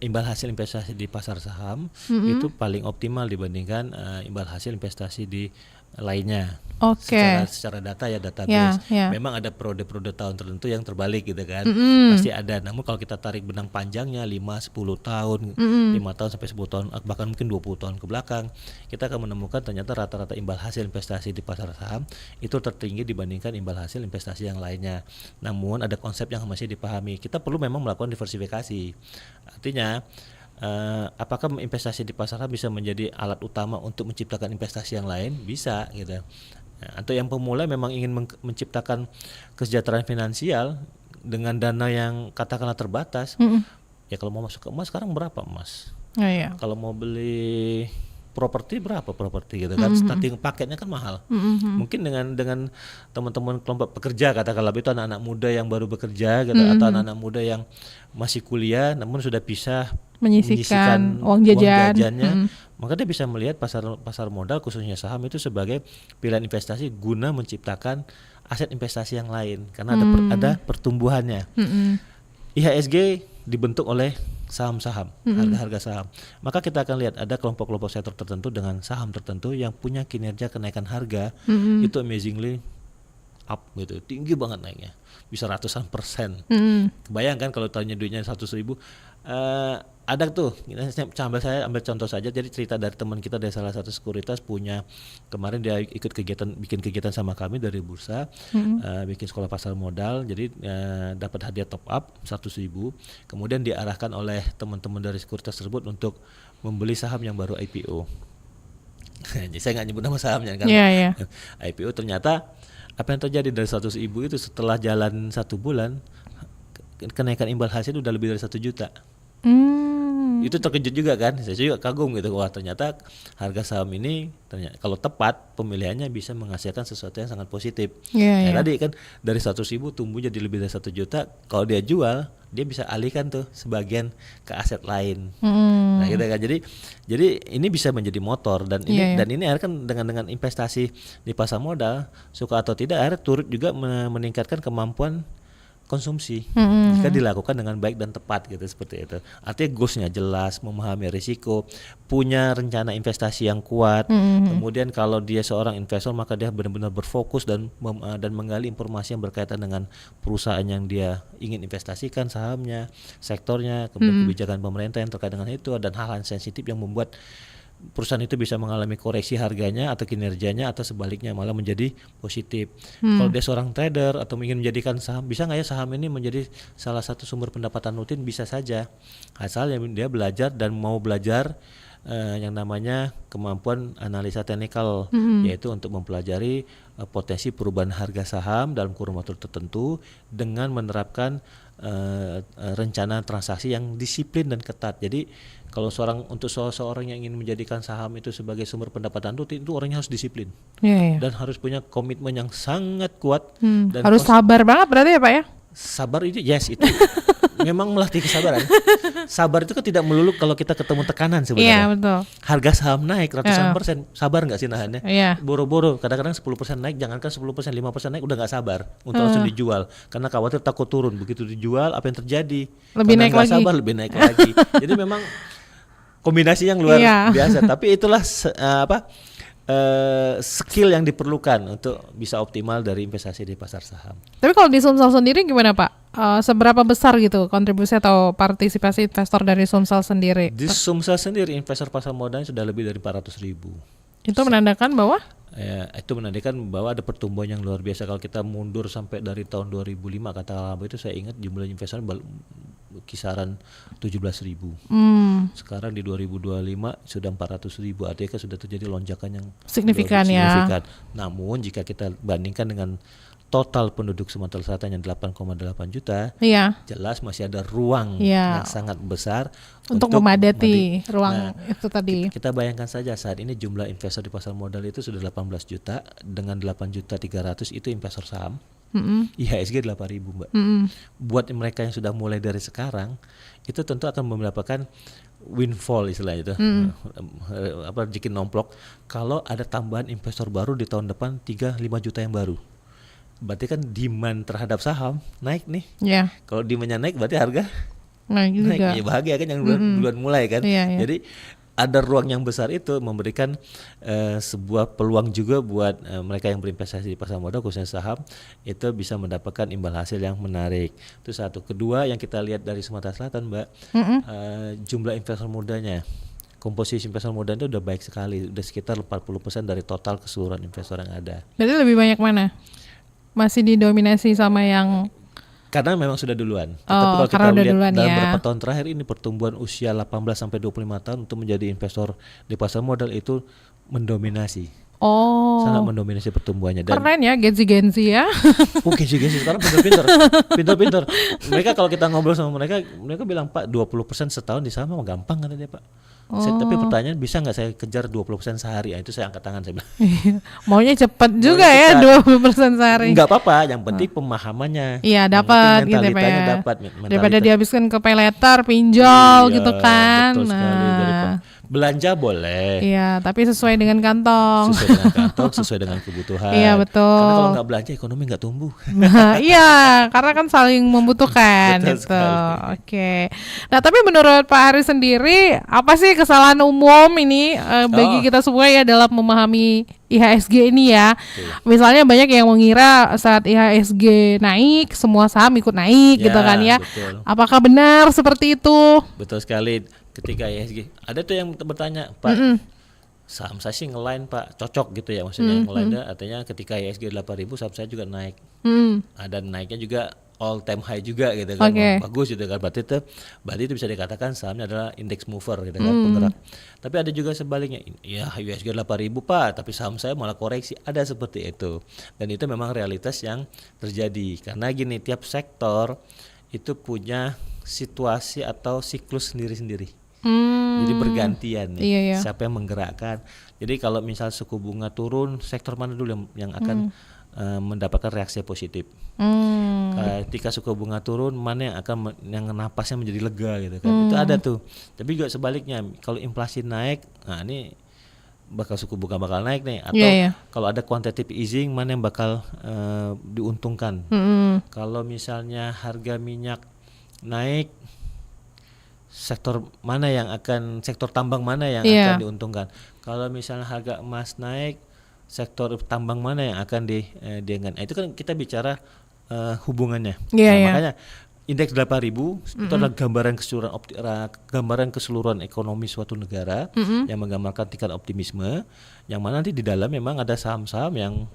imbal hasil investasi di pasar saham itu paling optimal dibandingkan imbal hasil investasi di lainnya. Secara data ya, database. Memang ada periode-periode tahun tertentu yang terbalik gitu kan. Pasti ada. Namun kalau kita tarik benang panjangnya 5-10 tahun, 5 tahun sampai 10 tahun, bahkan mungkin 20 tahun ke belakang, kita akan menemukan ternyata rata-rata imbal hasil investasi di pasar saham itu tertinggi dibandingkan imbal hasil investasi yang lainnya. Namun ada konsep yang masih dipahami. Kita perlu memang melakukan diversifikasi. Artinya apakah investasi di pasar saham bisa menjadi alat utama untuk menciptakan investasi yang lain? Bisa gitu. Atau yang pemula memang ingin menciptakan kesejahteraan finansial dengan dana yang katakanlah terbatas. Ya kalau mau masuk ke emas sekarang berapa emas? Kalau mau beli properti berapa properti gitu kan, starting paketnya kan mahal. Mungkin dengan teman-teman kelompok pekerja katakanlah itu anak-anak muda yang baru bekerja gitu, atau anak-anak muda yang masih kuliah namun sudah bisa menyisihkan uang jajan. jajannya, maka dia bisa melihat pasar modal khususnya saham itu sebagai pilihan investasi guna menciptakan aset investasi yang lain karena ada pertumbuhannya. IHSG dibentuk oleh saham-saham, harga-harga saham. Maka kita akan lihat ada kelompok-kelompok sektor tertentu dengan saham tertentu yang punya kinerja kenaikan harga itu amazingly up gitu, tinggi banget naiknya, bisa ratusan persen. Kebayangkan kalau tanya duitnya 100.000. Ada tuh, saya ambil contoh saja. Jadi cerita dari teman kita dari salah satu sekuritas punya, kemarin dia ikut bikin kegiatan sama kami dari bursa, bikin sekolah pasar modal. Jadi dapat hadiah top up 100.000. Kemudian diarahkan oleh teman-teman dari sekuritas tersebut untuk membeli saham yang baru IPO. Jadi saya nggak nyebut nama sahamnya kan. IPO ternyata apa yang terjadi dari 100.000 itu setelah jalan 1 bulan kenaikan imbal hasil udah lebih dari 1 juta. Itu terkejut juga kan, saya juga kagum gitu, wah ternyata harga saham ini ternyata kalau tepat pemilihannya bisa menghasilkan sesuatu yang sangat positif. Tadi kan dari 100.000 tumbuh jadi lebih dari 1 juta, kalau dia jual dia bisa alihkan tuh sebagian ke aset lain. Nah gitu kan, jadi ini bisa menjadi motor dan ini akhirnya kan dengan investasi di pasar modal suka atau tidak akhirnya turut juga meningkatkan kemampuan konsumsi jika dilakukan dengan baik dan tepat gitu, seperti itu. Artinya goalsnya jelas, memahami risiko, punya rencana investasi yang kuat. Kemudian kalau dia seorang investor maka dia benar-benar berfokus dan menggali informasi yang berkaitan dengan perusahaan yang dia ingin investasikan, sahamnya, sektornya, kemudian kebijakan pemerintah yang terkait dengan itu dan hal-hal sensitif yang membuat perusahaan itu bisa mengalami koreksi harganya atau kinerjanya atau sebaliknya malah menjadi positif. Kalau dia seorang trader atau ingin menjadikan saham, bisa nggak ya saham ini menjadi salah satu sumber pendapatan rutin? Bisa saja, asal dia belajar dan mau belajar yang namanya kemampuan analisa teknikal, yaitu untuk mempelajari potensi perubahan harga saham dalam kurun waktu tertentu dengan menerapkan rencana transaksi yang disiplin dan ketat. Jadi kalau untuk seorang yang ingin menjadikan saham itu sebagai sumber pendapatan rutin, itu orangnya harus disiplin dan harus punya komitmen yang sangat kuat dan harus sabar banget berarti ya Pak ya? Sabar itu itu memang melatih kesabaran. Sabar itu kan tidak melulu kalau kita ketemu tekanan sebenarnya. Iya betul. Harga saham naik ratusan persen, sabar nggak sih nahannya? Boro-boro, kadang-kadang 10% naik, jangankan 10%, 5% naik udah nggak sabar untuk langsung dijual karena khawatir takut turun. Begitu dijual apa yang terjadi? Lebih naik lagi. Sabar lebih naik lagi. Jadi memang kombinasi yang luar biasa. Tapi itulah skill yang diperlukan untuk bisa optimal dari investasi di pasar saham. Tapi kalau di Sumsel sendiri gimana Pak? Seberapa besar gitu kontribusi atau partisipasi investor dari Sumsel sendiri? Di Sumsel sendiri investor pasar modal sudah lebih dari 400.000. Itu menandakan bahwa? Itu menandakan bahwa ada pertumbuhan yang luar biasa. Kalau kita mundur sampai dari tahun 2005 katakanlah itu, saya ingat jumlah investor kisaran 17.000. Sekarang di 2025 sudah 400.000, artinya sudah terjadi lonjakan yang signifikan ya. Namun jika kita bandingkan dengan total penduduk Sumatera Selatan yang 8,8 juta, jelas masih ada ruang yang sangat besar untuk memadati ruang itu tadi. Kita bayangkan saja saat ini jumlah investor di pasar modal itu sudah 18 juta, dengan 8.300.000 itu investor saham. IHSG 8.000 Mbak. Buat mereka yang sudah mulai dari sekarang, itu tentu akan mendapatkan windfall istilahnya itu, rezeki nomplok kalau ada tambahan investor baru di tahun depan 3-5 juta yang baru. Berarti kan demand terhadap saham naik nih. Kalau demandnya naik berarti harga naik juga. Ya bahagia kan yang duluan mulai kan. Jadi ada ruang yang besar itu memberikan sebuah peluang juga buat mereka yang berinvestasi di pasar modal khususnya saham, itu bisa mendapatkan imbal hasil yang menarik. Itu satu. Kedua yang kita lihat dari Sumatera Selatan Mbak, jumlah investor mudanya, komposisi investor muda itu udah baik sekali, udah sekitar 40% dari total keseluruhan investor yang ada. Berarti lebih banyak mana? Masih didominasi sama yang karena memang sudah duluan. Tapi kalau kita lihat dalam beberapa tahun terakhir ini pertumbuhan usia 18 sampai 25 tahun untuk menjadi investor di pasar modal itu mendominasi. Oh. Sangat mendominasi pertumbuhannya. Dan Keren ya Genzi ya. Gengsi sekarang pinter-pinter. Mereka kalau kita ngobrol sama mereka bilang, Pak 20% setahun di saham mah gampang kata dia, Pak. Tapi pertanyaan, bisa nggak saya kejar 20% sehari? Itu saya angkat tangan, saya bilang. Maunya cepat juga Maunya ya cepat. 20% sehari. Nggak apa-apa, yang penting pemahamannya. Iya, Yang dapat penting gitu ya, Pak ya. dapat. Daripada dihabiskan ke pay letter, pinjol Iya, gitu kan. betul sekali. Belanja boleh. Iya, tapi sesuai dengan kantong. Sesuai dengan kantong, sesuai dengan kebutuhan. Iya, betul. Karena kalau nggak belanja, ekonomi nggak tumbuh. Nah, iya, karena kan saling membutuhkan Betul gitu. sekali. Oke. Nah, tapi menurut Pak Haris sendiri, apa sih kesalahan umum ini bagi kita semua ya dalam memahami IHSG ini ya? Misalnya banyak yang mengira saat IHSG naik, semua saham ikut naik Ya, gitu kan ya. betul. Apakah benar seperti itu? Betul sekali. Ketika IHSG, ada tuh yang bertanya, Pak, saham saya sih ngeline, Pak, cocok gitu ya, maksudnya ngeline artinya ketika IHSG 8.000 saham saya juga naik. Dan naiknya juga all time high juga gitu kan. Oke. Bagus gitu kan. Berarti itu bisa dikatakan sahamnya adalah index mover gitu kan, penggerak. Tapi ada juga sebaliknya, ya IHSG 8.000 Pak, tapi saham saya malah koreksi. Ada seperti itu. Dan itu memang realitas yang terjadi. Karena gini, tiap sektor itu punya situasi atau siklus sendiri-sendiri. Jadi bergantian nih, Iya, iya. siapa yang menggerakkan. Jadi kalau misal suku bunga turun, sektor mana dulu yang akan mendapatkan reaksi positif. Ketika suku bunga turun, mana yang akan yang napasnya menjadi lega gitu kan. Itu ada tuh. Tapi juga sebaliknya, kalau inflasi naik, nah ini bakal suku bunga bakal naik nih. Atau kalau ada quantitative easing, mana yang bakal diuntungkan. Kalau misalnya harga minyak naik, sektor tambang mana yang akan diuntungkan. Kalau misalnya harga emas naik, sektor tambang mana yang akan dienggan. Itu kan kita bicara hubungannya. Makanya indeks 8.000 itu adalah gambaran keseluruhan ekonomi suatu negara yang menggambarkan tingkat optimisme, yang mana nanti di dalam memang ada saham-saham yang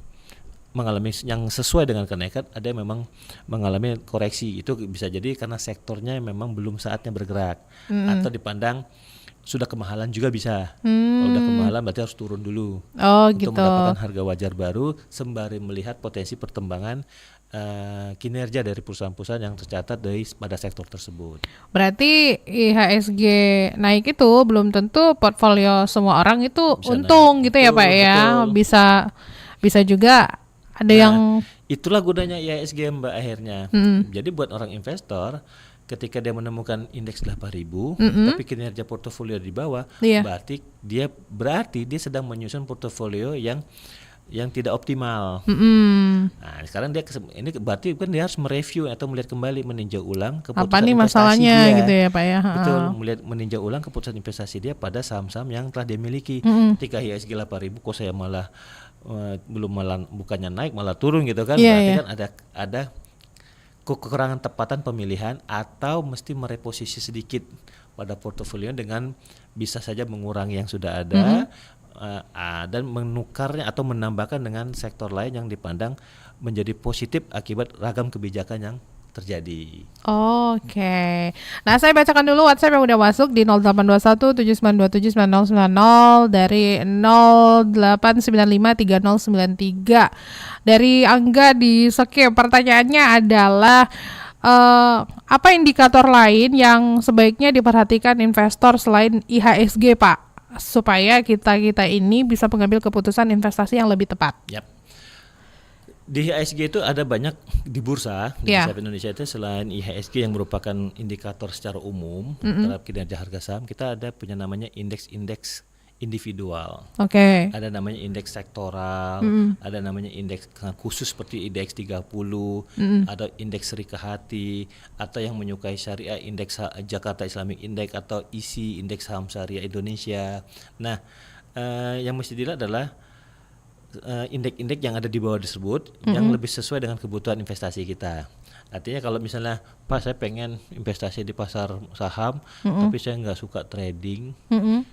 mengalami yang sesuai dengan kenaikan, ada yang memang mengalami koreksi. Itu bisa jadi karena sektornya memang belum saatnya bergerak, atau dipandang sudah kemahalan juga bisa. Kalau udah kemahalan berarti harus turun dulu untuk mendapatkan harga wajar baru, sembari melihat potensi perkembangan kinerja dari perusahaan-perusahaan yang tercatat pada sektor tersebut. Berarti IHSG naik itu belum tentu portfolio semua orang itu Bisa untung naik. gitu ya, Betul, Pak ya. betul. Bisa juga ada yang itulah gunanya IHSG, Mbak, akhirnya. Jadi buat orang investor, ketika dia menemukan indeks 8.000 tapi kinerja portofolio di bawah, berarti dia sedang menyusun portofolio yang tidak optimal. Nah, sekarang ini berarti kan dia harus mereview atau melihat kembali, meninjau ulang keputusan apa nih investasi masalahnya dia. gitu ya, Pak ya. Betul, meninjau ulang keputusan investasi dia pada saham-saham yang telah dia miliki. Ketika IHSG 8.000 kok saya malah bukannya naik malah turun gitu kan. Berarti kan ada kekurangan tepatan pemilihan, atau mesti mereposisi sedikit pada portofolio dengan bisa saja mengurangi yang sudah ada, dan menukarnya atau menambahkan dengan sektor lain yang dipandang menjadi positif akibat ragam kebijakan yang terjadi. Oke. Nah, saya bacakan dulu WhatsApp yang udah masuk di 0821 7927 9090 dari 08953093. Dari Angga di Seke, pertanyaannya adalah apa indikator lain yang sebaiknya diperhatikan investor selain IHSG, Pak, supaya kita ini bisa mengambil keputusan investasi yang lebih tepat? Yap. Di IHSG itu ada banyak di bursa di bursa Indonesia itu. Selain IHSG yang merupakan indikator secara umum terhadap kinerja harga saham, kita punya namanya indeks individual. Ada namanya indeks sektoral, ada namanya indeks khusus seperti indeks 30, ada indeks Serikah Hati, atau yang menyukai syariah indeks Jakarta Islamic Index, atau ISI indeks saham syariah Indonesia. Nah, yang mesti dilihat adalah indeks-indeks yang ada di bawah tersebut yang lebih sesuai dengan kebutuhan investasi kita. Artinya kalau misalnya, Pak, saya pengen investasi di pasar saham, tapi saya nggak suka trading,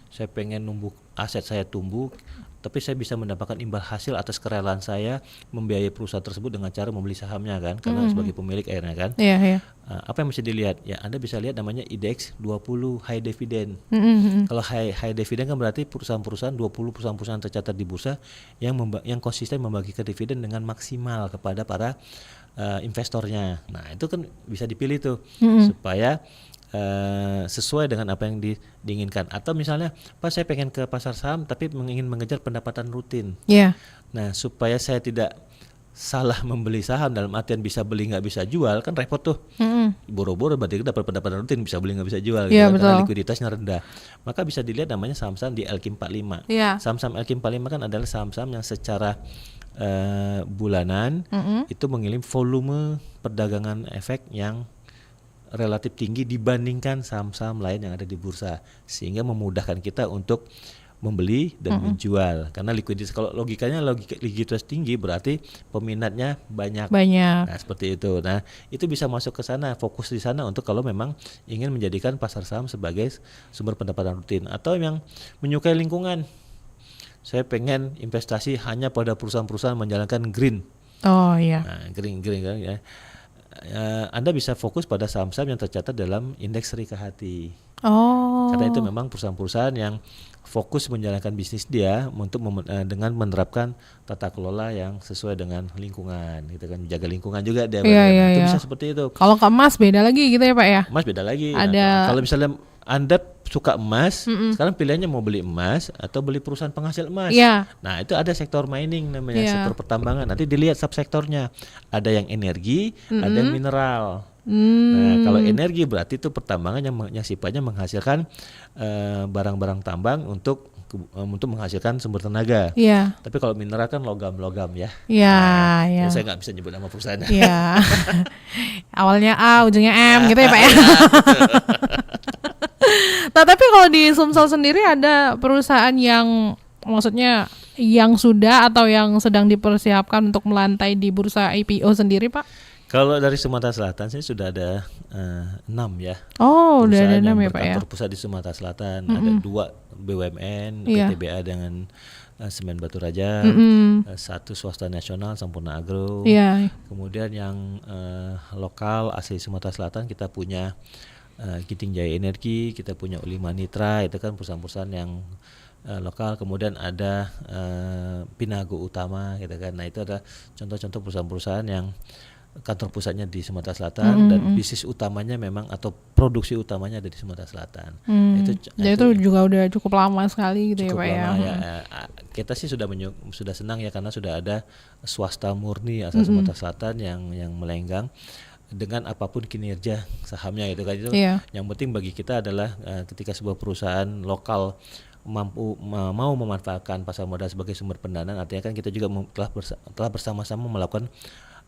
saya pengen aset saya tumbuh, tapi saya bisa mendapatkan imbal hasil atas kerelaan saya membiayai perusahaan tersebut dengan cara membeli sahamnya kan, karena sebagai pemilik akhirnya kan. Iya. Apa yang mesti dilihat? Ya, Anda bisa lihat namanya IDX 20 high dividend. Kalau high dividend kan berarti perusahaan-perusahaan 20 perusahaan-perusahaan tercatat di bursa yang konsisten membagikan dividen dengan maksimal kepada para investornya. Nah, itu kan bisa dipilih tuh supaya sesuai dengan apa yang diinginkan. Atau misalnya, Pak, saya pengen ke pasar saham tapi ingin mengejar pendapatan rutin. Iya. Nah, supaya saya tidak salah membeli saham dalam artian bisa beli nggak bisa jual, kan repot tuh. Boro-boro berarti dapat pendapatan rutin, bisa beli nggak bisa jual, Iya, gitu, karena betul. likuiditasnya rendah. Maka bisa dilihat namanya saham-saham di LQ 45. Iya. Saham-saham LQ 45 kan adalah saham-saham yang secara bulanan itu mengirim volume perdagangan efek yang relatif tinggi dibandingkan saham-saham lain yang ada di bursa, sehingga memudahkan kita untuk membeli dan menjual. Karena likuiditas, kalau likuiditas tinggi berarti peminatnya banyak. Nah, seperti itu. Nah, itu bisa masuk ke sana, fokus di sana untuk kalau memang ingin menjadikan pasar saham sebagai sumber pendapatan rutin, atau yang menyukai lingkungan. Saya pengen investasi hanya pada perusahaan-perusahaan menjalankan green. Oh iya. Nah, green kan ya. Anda bisa fokus pada saham-saham yang tercatat dalam indeks Rika Hati. Oh. Karena itu memang perusahaan-perusahaan yang fokus menjalankan bisnis dia untuk dengan menerapkan tata kelola yang sesuai dengan lingkungan, gitu kan, menjaga lingkungan juga dia. Iya, itu iya. bisa seperti itu. Kalau ke emas beda lagi gitu ya Pak ya? Emas beda lagi. Ada- Kalau misalnya Anda suka emas, sekarang pilihannya mau beli emas atau beli perusahaan penghasil emas. Iya. Nah, itu ada sektor mining namanya, Iya. sektor pertambangan. Nanti dilihat subsektornya. Ada yang energi, ada yang mineral. Hmm. Nah, kalau energi berarti itu pertambangan yang sifatnya menghasilkan barang-barang tambang untuk menghasilkan sumber tenaga. Iya. Tapi kalau mineral kan logam-logam ya. Iya, Nah, iya. saya nggak bisa nyebut nama perusahaannya. Iya. Awalnya A, ujungnya M gitu ya Pak ya. Nah, tapi kalau di Sumsel sendiri ada perusahaan yang maksudnya yang sudah atau yang sedang dipersiapkan untuk melantai di bursa IPO sendiri Pak? Kalau dari Sumatera Selatan sih sudah ada 6 ya. Oh, udah ada Perusahaan 6 yang ya Pak ya. berkantor pusat di Sumatera Selatan. Ada 2 BUMN, Iya. PTBA dengan Semen Batu Raja, satu swasta nasional Sampurna Agro. Iya. Kemudian yang lokal asli Sumatera Selatan kita punya Giting Jaya Energi, kita punya Ulima Nitra, itu kan perusahaan-perusahaan yang lokal. Kemudian ada Pinago Utama, gitu kan. Nah, itu ada contoh-contoh perusahaan-perusahaan yang kantor pusatnya di Sumatera Selatan dan bisnis utamanya memang atau produksi utamanya ada di Sumatera Selatan. Jadi itu juga udah cukup lama sekali gitu cukup ya Pak ya. lama ya. Kita sih sudah senang ya, karena sudah ada swasta murni asal Sumatera Selatan yang melenggang dengan apapun kinerja sahamnya, gitu kan. Itu Iya. yang penting bagi kita adalah ketika sebuah perusahaan lokal mau memanfaatkan pasar modal sebagai sumber pendanaan, artinya kan kita juga telah bersama-sama melakukan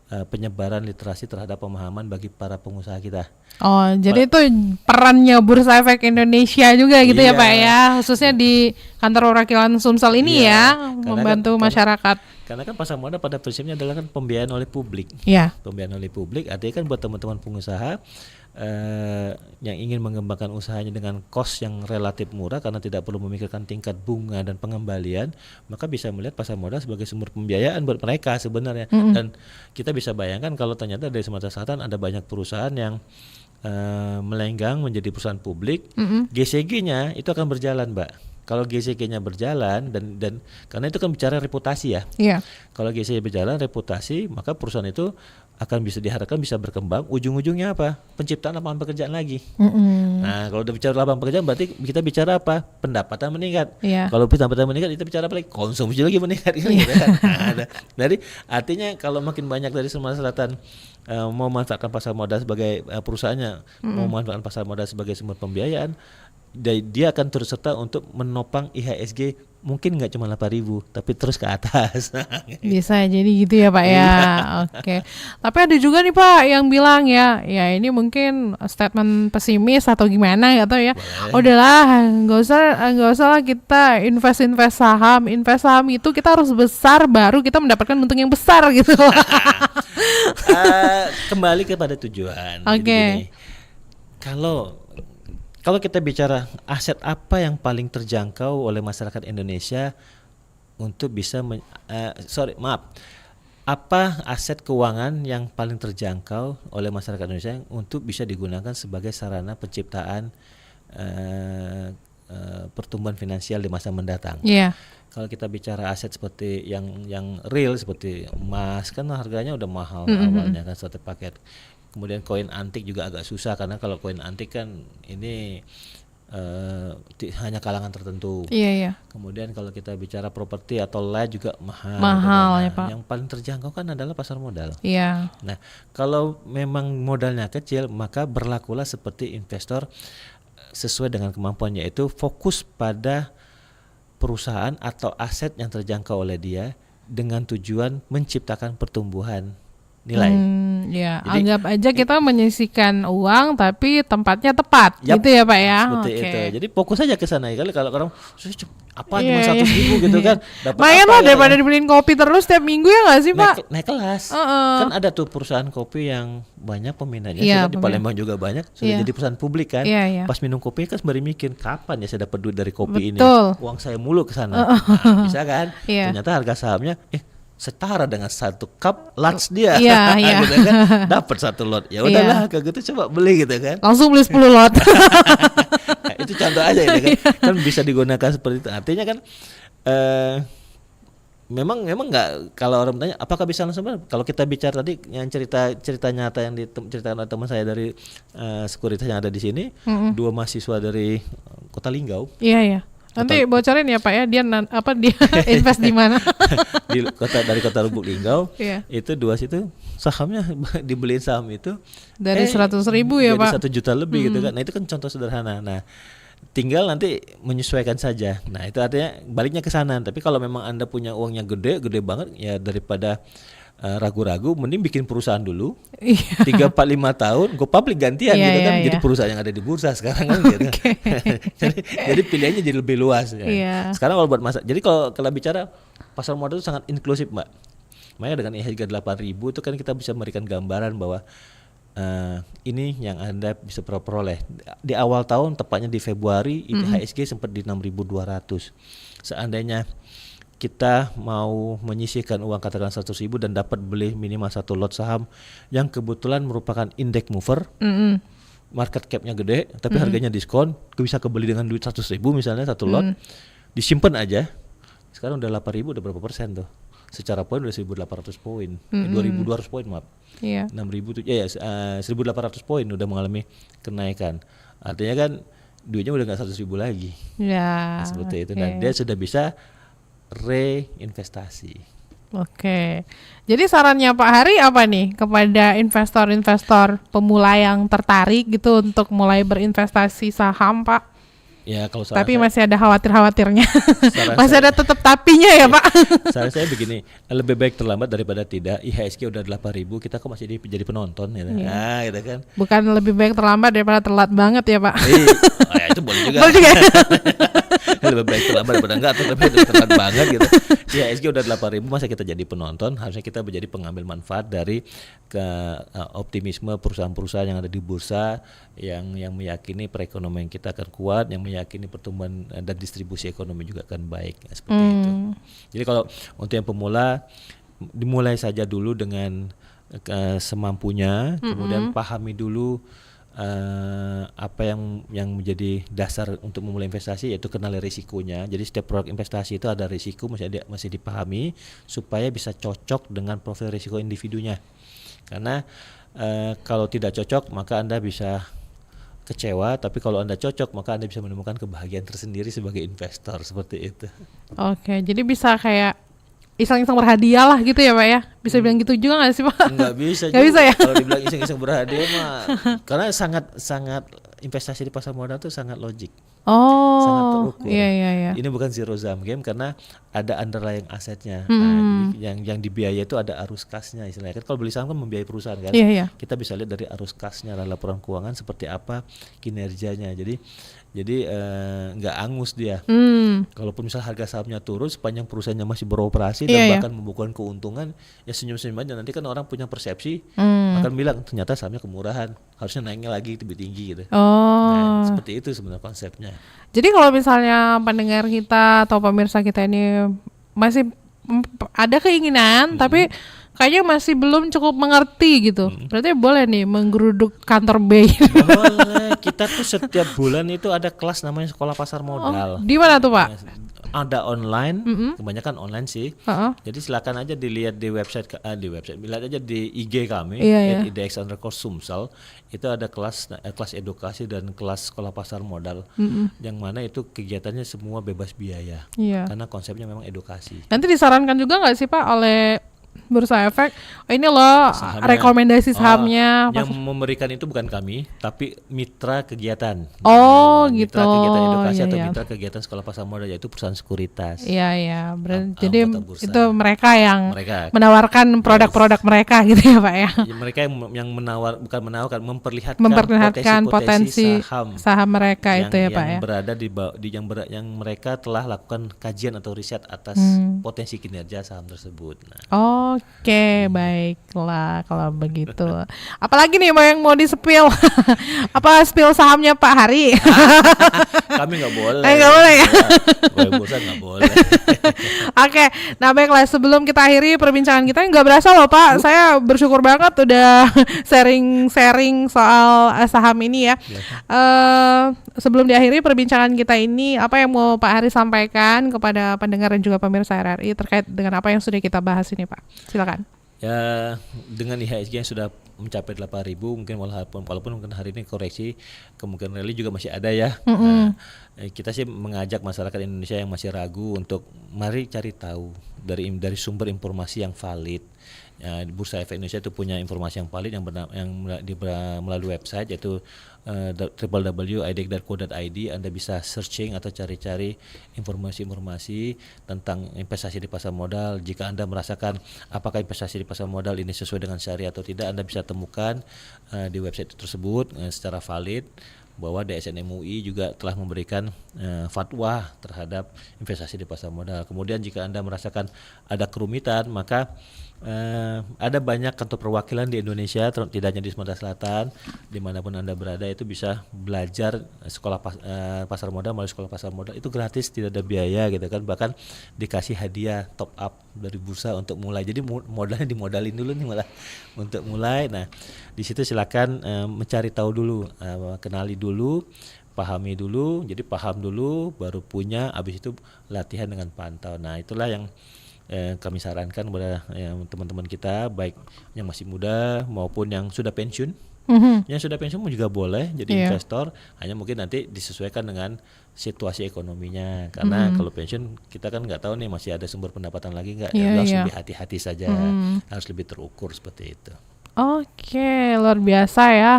penyebaran literasi terhadap pemahaman bagi para pengusaha kita. Oh, jadi itu perannya Bursa Efek Indonesia juga gitu ya Iya. Pak ya, khususnya di kantor perwakilan Sumsel ini Iya, ya, karena membantu kan- masyarakat. Karena kan pasar modal pada prinsipnya adalah kan pembiayaan oleh publik. Iya. Pembiayaan oleh publik artinya kan buat teman-teman pengusaha yang ingin mengembangkan usahanya dengan cost yang relatif murah karena tidak perlu memikirkan tingkat bunga dan pengembalian, maka bisa melihat pasar modal sebagai sumber pembiayaan buat mereka sebenarnya. Dan kita bisa bayangkan kalau ternyata dari Sumatera Selatan ada banyak perusahaan yang melenggang menjadi perusahaan publik, GCG-nya itu akan berjalan, Mbak. Kalau GCG-nya berjalan dan karena itu kan bicara reputasi ya. Iya. Kalau GCG berjalan reputasi, maka perusahaan itu akan diharapkan bisa berkembang. Ujung-ujungnya apa? Penciptaan lapangan pekerjaan lagi. Nah, kalau udah bicara lapangan pekerjaan berarti kita bicara apa? Pendapatan meningkat. Iya. Kalau pendapatan meningkat kita bicara apa lagi? Konsumsi lagi meningkat gitu kan. Nah, jadi artinya kalau makin banyak dari Sumatera Selatan mau memanfaatkan pasar modal sebagai perusahaannya, mau memanfaatkan pasar modal sebagai sumber pembiayaan, dia akan turut serta untuk menopang IHSG mungkin nggak cuma 8.000 tapi terus ke atas. Bisa jadi gitu ya Pak ya. Oke. Tapi ada juga nih Pak yang bilang ya ini mungkin statement pesimis atau gimana nggak tahu ya. Udahlah, nggak usah lah kita invest saham. Invest saham itu kita harus besar baru kita mendapatkan untung yang besar gitu. Kembali kepada tujuan. Jadi Oke. gini, kalau kita bicara aset apa yang paling terjangkau oleh masyarakat Indonesia, untuk bisa apa aset keuangan yang paling terjangkau oleh masyarakat Indonesia untuk bisa digunakan sebagai sarana penciptaan pertumbuhan finansial di masa mendatang. Iya. Kalau kita bicara aset seperti yang real seperti emas kan harganya udah mahal awalnya kan satu paket. Kemudian koin antik juga agak susah karena kalau koin antik kan ini hanya kalangan tertentu. Iya. Kemudian kalau kita bicara properti atau lain juga mahal. Mahal Nah, ya, Pak. yang paling terjangkau kan adalah pasar modal. Iya. Nah, kalau memang modalnya kecil, maka berlakulah seperti investor sesuai dengan kemampuannya, yaitu fokus pada perusahaan atau aset yang terjangkau oleh dia dengan tujuan menciptakan pertumbuhan nilai. Ya, Jadi, anggap aja kita menyisihkan uang tapi tempatnya tepat, Yap, gitu ya Pak ya. Seperti Oke. itu. Jadi fokus aja ke sana. Kalau orang apa Iya, cuma 100.000 gitu kan, dapat Lumayan apa lah ya? daripada dibeliin kopi terus tiap minggu ya nggak sih Pak? Naik kelas. Kan ada tuh perusahaan kopi yang banyak peminatnya. Iya, Di Palembang juga banyak. Sudah Iya. jadi perusahaan publik kan. Iya. Pas minum kopi kan sembari mikir kapan ya saya dapat duit dari kopi Betul. ini. Uang saya mulu ke sana. Nah, bisa kan? Iya. Ternyata harga sahamnya setara dengan satu cup lots dia. Iya, iya. Gitu kan? Dapat satu lot. Ya udahlah kayak gitu coba beli gitu kan. Langsung beli 10 lot. Nah, itu contoh aja gitu kan. Kan bisa digunakan seperti itu. Artinya kan memang nggak, kalau orang tanya apakah bisa langsung beli? Kalau kita bicara tadi yang cerita nyata yang diceritakan oleh teman saya dari sekuritas yang ada di sini, dua mahasiswa dari Kota Linggau. Iya. Nanti bocorin ya Pak ya, dia invest di mana? dari kota Lubuk Linggau. Iya. Itu dua situ sahamnya dibeliin saham itu Dari 100.000 ya jadi Pak. 1 juta lebih gitu kan. Nah itu kan contoh sederhana. Nah tinggal nanti menyesuaikan saja. Nah itu artinya baliknya ke sana. Tapi kalau memang Anda punya uangnya gede banget ya, daripada ragu-ragu mending bikin perusahaan dulu. Iya. 3, 4, 5 tahun go public gantian Iya, gitu kan. iya, Jadi iya. perusahaan yang ada di bursa sekarang kan gitu. jadi pilihannya jadi lebih luas ya. Iya. Sekarang kalau buat jadi kalau bicara pasar modal itu sangat inklusif, Mbak. Makanya dengan IHSG 8.000 itu kan kita bisa memberikan gambaran bahwa ini yang Anda bisa peroleh. Di awal tahun tepatnya di Februari IHSG sempat di 6.200. Seandainya kita mau menyisihkan uang katakan 100.000 dan dapat beli minimal satu lot saham yang kebetulan merupakan index mover, market capnya gede tapi harganya diskon, bisa kebeli dengan duit 100.000 misalnya satu lot, disimpan aja. Sekarang udah 8.000, udah berapa persen tuh? Secara poin udah 1.800 poin, 2.200 poin maaf. Iya. 6.000 tuh 1.800 poin udah mengalami kenaikan. Artinya kan duitnya udah nggak 100.000 lagi. Ya. Seperti itu. oke. Dan dia sudah bisa reinvestasi. Oke. Jadi sarannya Pak Hari apa nih kepada investor-investor pemula yang tertarik gitu untuk mulai berinvestasi saham, Pak? Ya kalau Tapi masih ada khawatir-khawatirnya. Masih saya- ada tetap tapinya ya, Pak? saran saya begini, lebih baik terlambat daripada tidak. IHSG udah 8.000, kita kok masih jadi penonton ya. Nah, gitu kan. Bukan lebih baik terlambat daripada telat banget ya, Pak? Ya itu boleh juga. Boleh juga. Lebih baik terlambat daripada enggak, tapi udah terlambat banget gitu. IHSG udah 8.000, masa kita jadi penonton? Harusnya kita menjadi pengambil manfaat dari optimisme perusahaan-perusahaan yang ada di bursa yang meyakini perekonomian kita akan kuat, yang meyakini pertumbuhan dan distribusi ekonomi juga akan baik, seperti itu. Jadi kalau untuk yang pemula dimulai saja dulu dengan semampunya, kemudian pahami dulu apa yang menjadi dasar untuk memulai investasi, yaitu kenali risikonya. Jadi setiap produk investasi itu ada risiko, masih dipahami supaya bisa cocok dengan profil risiko individunya. Karena kalau tidak cocok maka Anda bisa kecewa, tapi kalau Anda cocok maka Anda bisa menemukan kebahagiaan tersendiri sebagai investor, seperti itu. Oke, jadi bisa kayak iseng-iseng berhadiah lah gitu ya, Pak ya? Bisa bilang gitu juga nggak sih, Pak? Nggak bisa Nggak juga bisa ya? kalau dibilang iseng-iseng berhadiah mah, karena sangat investasi di pasar modal itu sangat logik, sangat Oh, terukur. iya. Ini bukan zero sum game karena ada underlying asetnya. Nah, yang dibiayai itu ada arus kasnya istilahnya. Kan kalau beli saham kan membiayai perusahaan kan. Iya. Kita bisa lihat dari arus kasnya, laporan keuangan seperti apa kinerjanya. Jadi nggak angus dia. Kalaupun misal harga sahamnya turun sepanjang perusahaannya masih beroperasi dan Iya. bahkan membukukan keuntungan, ya senyum-senyum aja. Nanti kan orang punya persepsi akan bilang ternyata sahamnya kemurahan, harusnya naiknya lagi lebih tinggi gitu. Nah, Oh, seperti itu sebenarnya konsepnya. jadi kalau misalnya pendengar kita atau pemirsa kita ini masih ada keinginan tapi kayaknya masih belum cukup mengerti gitu. Berarti boleh nih menggeruduk kantor BI. Boleh. Kita tuh setiap bulan itu ada kelas namanya sekolah pasar modal. Di mana tuh, Pak? Ada online, kebanyakan online sih. Jadi silakan aja dilihat di website, lihat aja di IG kami, @idx_sumsel. Itu ada kelas edukasi dan kelas sekolah pasar modal, yang mana itu kegiatannya semua bebas biaya, karena konsepnya memang edukasi. Nanti disarankan juga nggak sih Pak oleh Bursa Efek, ini loh Sahamnya. rekomendasi sahamnya. Yang memberikan itu bukan kami, tapi mitra kegiatan. Gitu. Mitra kegiatan edukasi Iya, atau iya. mitra kegiatan sekolah pasar modal, yaitu perusahaan sekuritas. Iya. Jadi anggota bursa. itu mereka yang Mereka. menawarkan produk-produk mereka gitu ya Pak ya. Mereka yang memperlihatkan Memperlihatkan potensi saham mereka yang, itu ya Pak yang ya. berada yang mereka telah lakukan kajian atau riset atas potensi kinerja saham tersebut. Oke, baiklah kalau begitu. Apalagi nih yang mau di-spill? Apa spill sahamnya Pak Hari? Kami nggak boleh. Nggak boleh ya? Bursa nggak boleh. Oke, nah baiklah sebelum kita akhiri perbincangan kita, nggak berasa loh Pak, saya bersyukur banget udah sharing soal saham ini ya. Sebelum diakhiri perbincangan kita ini, apa yang mau Pak Hari sampaikan kepada pendengar dan juga pemirsa RRI terkait dengan apa yang sudah kita bahas ini Pak? Silakan. Ya, dengan IHSG yang sudah mencapai 8.000, mungkin walaupun mungkin hari ini koreksi, kemungkinan rally juga masih ada ya. Nah, kita sih mengajak masyarakat Indonesia yang masih ragu untuk mari cari tahu dari sumber informasi yang valid. Ya, Bursa Efek Indonesia itu punya informasi yang valid melalui website, yaitu www.idx.co.id. Anda bisa searching atau cari-cari informasi-informasi tentang investasi di pasar modal. Jika Anda merasakan apakah investasi di pasar modal ini sesuai dengan syariah atau tidak, Anda bisa temukan di website tersebut secara valid bahwa DSN MUI juga telah memberikan fatwa terhadap investasi di pasar modal. Kemudian jika Anda merasakan ada kerumitan, maka ada banyak kantor perwakilan di Indonesia, tidak hanya di Sumatera Selatan, dimanapun Anda berada itu bisa belajar sekolah pasar modal. Melalui sekolah pasar modal itu gratis, tidak ada biaya gitu kan, bahkan dikasih hadiah top up dari bursa untuk mulai. Jadi modalnya dimodalin dulu nih malah untuk mulai. Nah di situ silakan mencari tahu dulu, kenali dulu, pahami dulu. Jadi paham dulu baru punya, habis itu latihan dengan pantau. Nah itulah yang kami sarankan kepada teman-teman kita, baik yang masih muda maupun yang sudah pensiun. Yang sudah pensiun juga boleh jadi investor, hanya mungkin nanti disesuaikan dengan situasi ekonominya, karena kalau pensiun kita kan nggak tahu nih masih ada sumber pendapatan lagi nggak, harus lebih hati-hati saja, harus lebih terukur seperti itu. Oke, luar biasa ya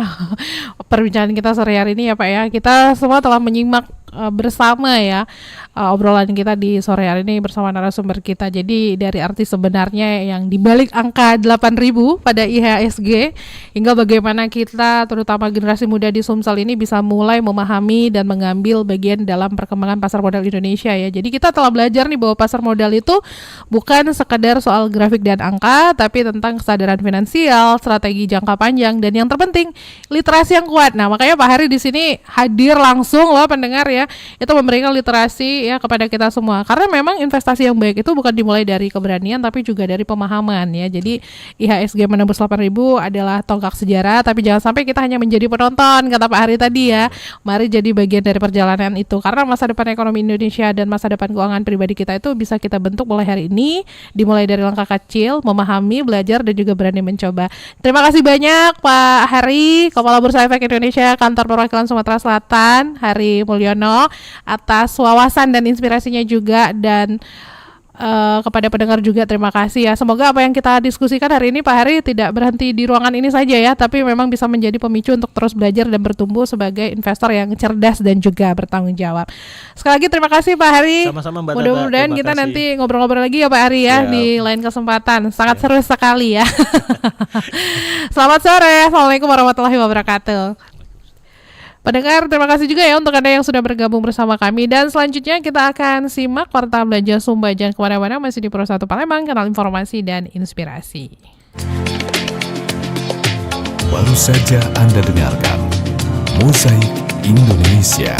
perbincangan kita sore hari ini ya Pak ya. Kita semua telah menyimak bersama ya obrolan kita di sore hari ini bersama narasumber kita. Jadi dari arti sebenarnya yang dibalik angka 8.000 pada IHSG, hingga bagaimana kita terutama generasi muda di Sumsel ini bisa mulai memahami dan mengambil bagian dalam perkembangan pasar modal Indonesia ya. Jadi kita telah belajar nih bahwa pasar modal itu bukan sekedar soal grafik dan angka, tapi tentang kesadaran finansial, strategi jangka panjang, dan yang terpenting literasi yang kuat. Nah makanya Pak Hari di sini hadir langsung loh pendengar ya, itu memberikan literasi ya kepada kita semua, karena memang investasi yang baik itu bukan dimulai dari keberanian tapi juga dari pemahaman ya. Jadi IHSG menembus 8.000 adalah tonggak sejarah, tapi jangan sampai kita hanya menjadi penonton kata Pak Hari tadi ya. Mari jadi bagian dari perjalanan itu, karena masa depan ekonomi Indonesia dan masa depan keuangan pribadi kita itu bisa kita bentuk mulai hari ini, dimulai dari langkah kecil, memahami, belajar, dan juga berani mencoba. Terima kasih banyak Pak Hari, Kepala Bursa Efek Indonesia Kantor Perwakilan Sumatera Selatan, Hari Mulyono, atas wawasan dan inspirasinya juga, dan kepada pendengar juga terima kasih ya. Semoga apa yang kita diskusikan hari ini Pak Hari tidak berhenti di ruangan ini saja ya, tapi memang bisa menjadi pemicu untuk terus belajar dan bertumbuh sebagai investor yang cerdas dan juga bertanggung jawab. Sekali lagi terima kasih Pak Hari. Sama-sama Mbak Tata. Mudah-mudahan kita nanti ngobrol-ngobrol lagi ya Pak Hari ya di lain kesempatan. Sangat seru sekali ya. Selamat sore. Assalamualaikum warahmatullahi wabarakatuh. Pendengar, terima kasih juga ya untuk Anda yang sudah bergabung bersama kami. Dan selanjutnya kita akan simak Warta Belanja Sumba. Jangan kemana-mana, masih di Pro 1 Palembang, kanal informasi dan inspirasi. Baru saja Anda dengarkan Mozaik Indonesia.